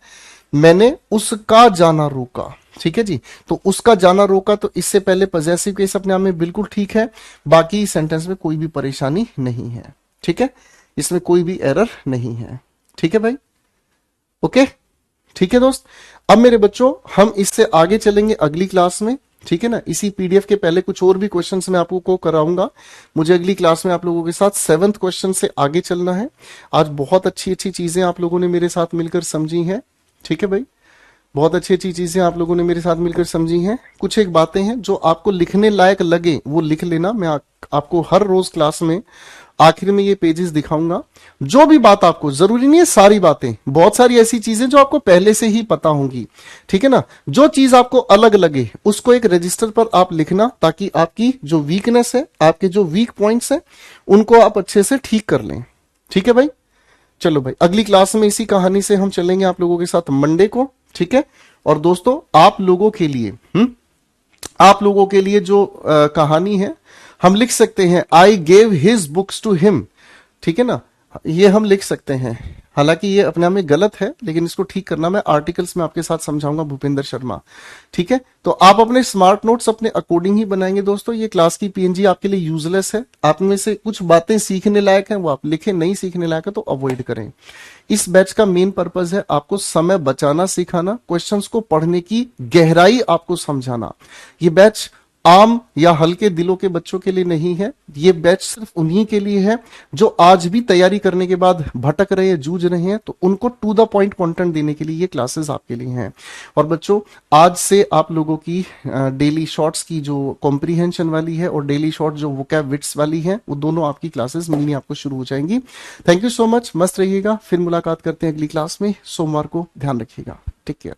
मैंने उसका जाना रोका। ठीक है जी, तो उसका जाना रोका, तो इससे पहले पॉजेसिव केस अपने आप में बिल्कुल ठीक है। बाकी सेंटेंस में कोई भी परेशानी नहीं है। ठीक है, इसमें कोई भी एरर नहीं है। ठीक है भाई, ओके। ठीक है दोस्त, अब मेरे बच्चों हम इससे आगे चलेंगे अगली क्लास में। ठीक है ना, इसी पीडीएफ के पहले कुछ और भी क्वेश्चंस मैं आपको कराऊंगा। मुझे अगली क्लास में आप लोगों के साथ 7th क्वेश्चन से आगे चलना है। आज बहुत अच्छी अच्छी चीजें आप लोगों ने मेरे साथ मिलकर समझी हैं। ठीक है भाई, बहुत अच्छी अच्छी चीजें आप लोगों ने मेरे साथ मिलकर समझी हैं। कुछ एक बातें हैं जो आपको लिखने लायक लगे वो लिख लेना। मैं आपको हर रोज क्लास में आखिर में ये पेजेस दिखाऊंगा। जो भी बात आपको, जरूरी नहीं है सारी बातें, बहुत सारी ऐसी चीजें जो आपको पहले से ही पता होंगी। ठीक है ना, जो चीज आपको अलग लगे उसको एक रजिस्टर पर आप लिखना, ताकि आपकी जो वीकनेस है, आपके जो वीक पॉइंट्स है, उनको आप अच्छे से ठीक कर लें। ठीक है भाई, चलो भाई अगली क्लास में इसी कहानी से हम चलेंगे आप लोगों के साथ मंडे को, ठीक है। और दोस्तों आप लोगों के लिए आप लोगों के लिए जो कहानी है हम लिख सकते हैं, I gave his books to him, ठीक है ना, ये हम लिख सकते हैं। हालांकि ये अपने आप में गलत है, लेकिन इसको ठीक करना मैं आर्टिकल्स में आपके साथ समझाऊंगा, भूपेंद्र शर्मा, ठीक है। तो आप अपने स्मार्ट नोट्स अपने अकॉर्डिंग ही बनाएंगे दोस्तों। ये क्लास की पीएनजी आपके लिए यूजलेस है, आप में से कुछ बातें सीखने लायक हैं वो आप लिखें, नहीं सीखने लायक है तो अवॉइड करें। इस बैच का मेन पर्पज है आपको समय बचाना सिखाना, क्वेश्चंस को पढ़ने की गहराई आपको समझाना। ये बैच आम या हल्के दिलों के बच्चों के लिए नहीं है, ये बैच सिर्फ उन्हीं के लिए है जो आज भी तैयारी करने के बाद भटक रहे हैं, जूझ रहे हैं, तो उनको टू द पॉइंट कंटेंट देने के लिए ये क्लासेस आपके लिए हैं। और बच्चों आज से आप लोगों की डेली शॉर्ट्स की जो कॉम्प्रीहेंशन वाली है और डेली शॉर्ट जो वोकैब विट्स वाली है, वो दोनों आपकी क्लासेस मिलनी आपको शुरू हो जाएंगी। थैंक यू सो मच, मस्त रहिएगा, फिर मुलाकात करते हैं अगली क्लास में सोमवार को, ध्यान रखिएगा, टेक केयर।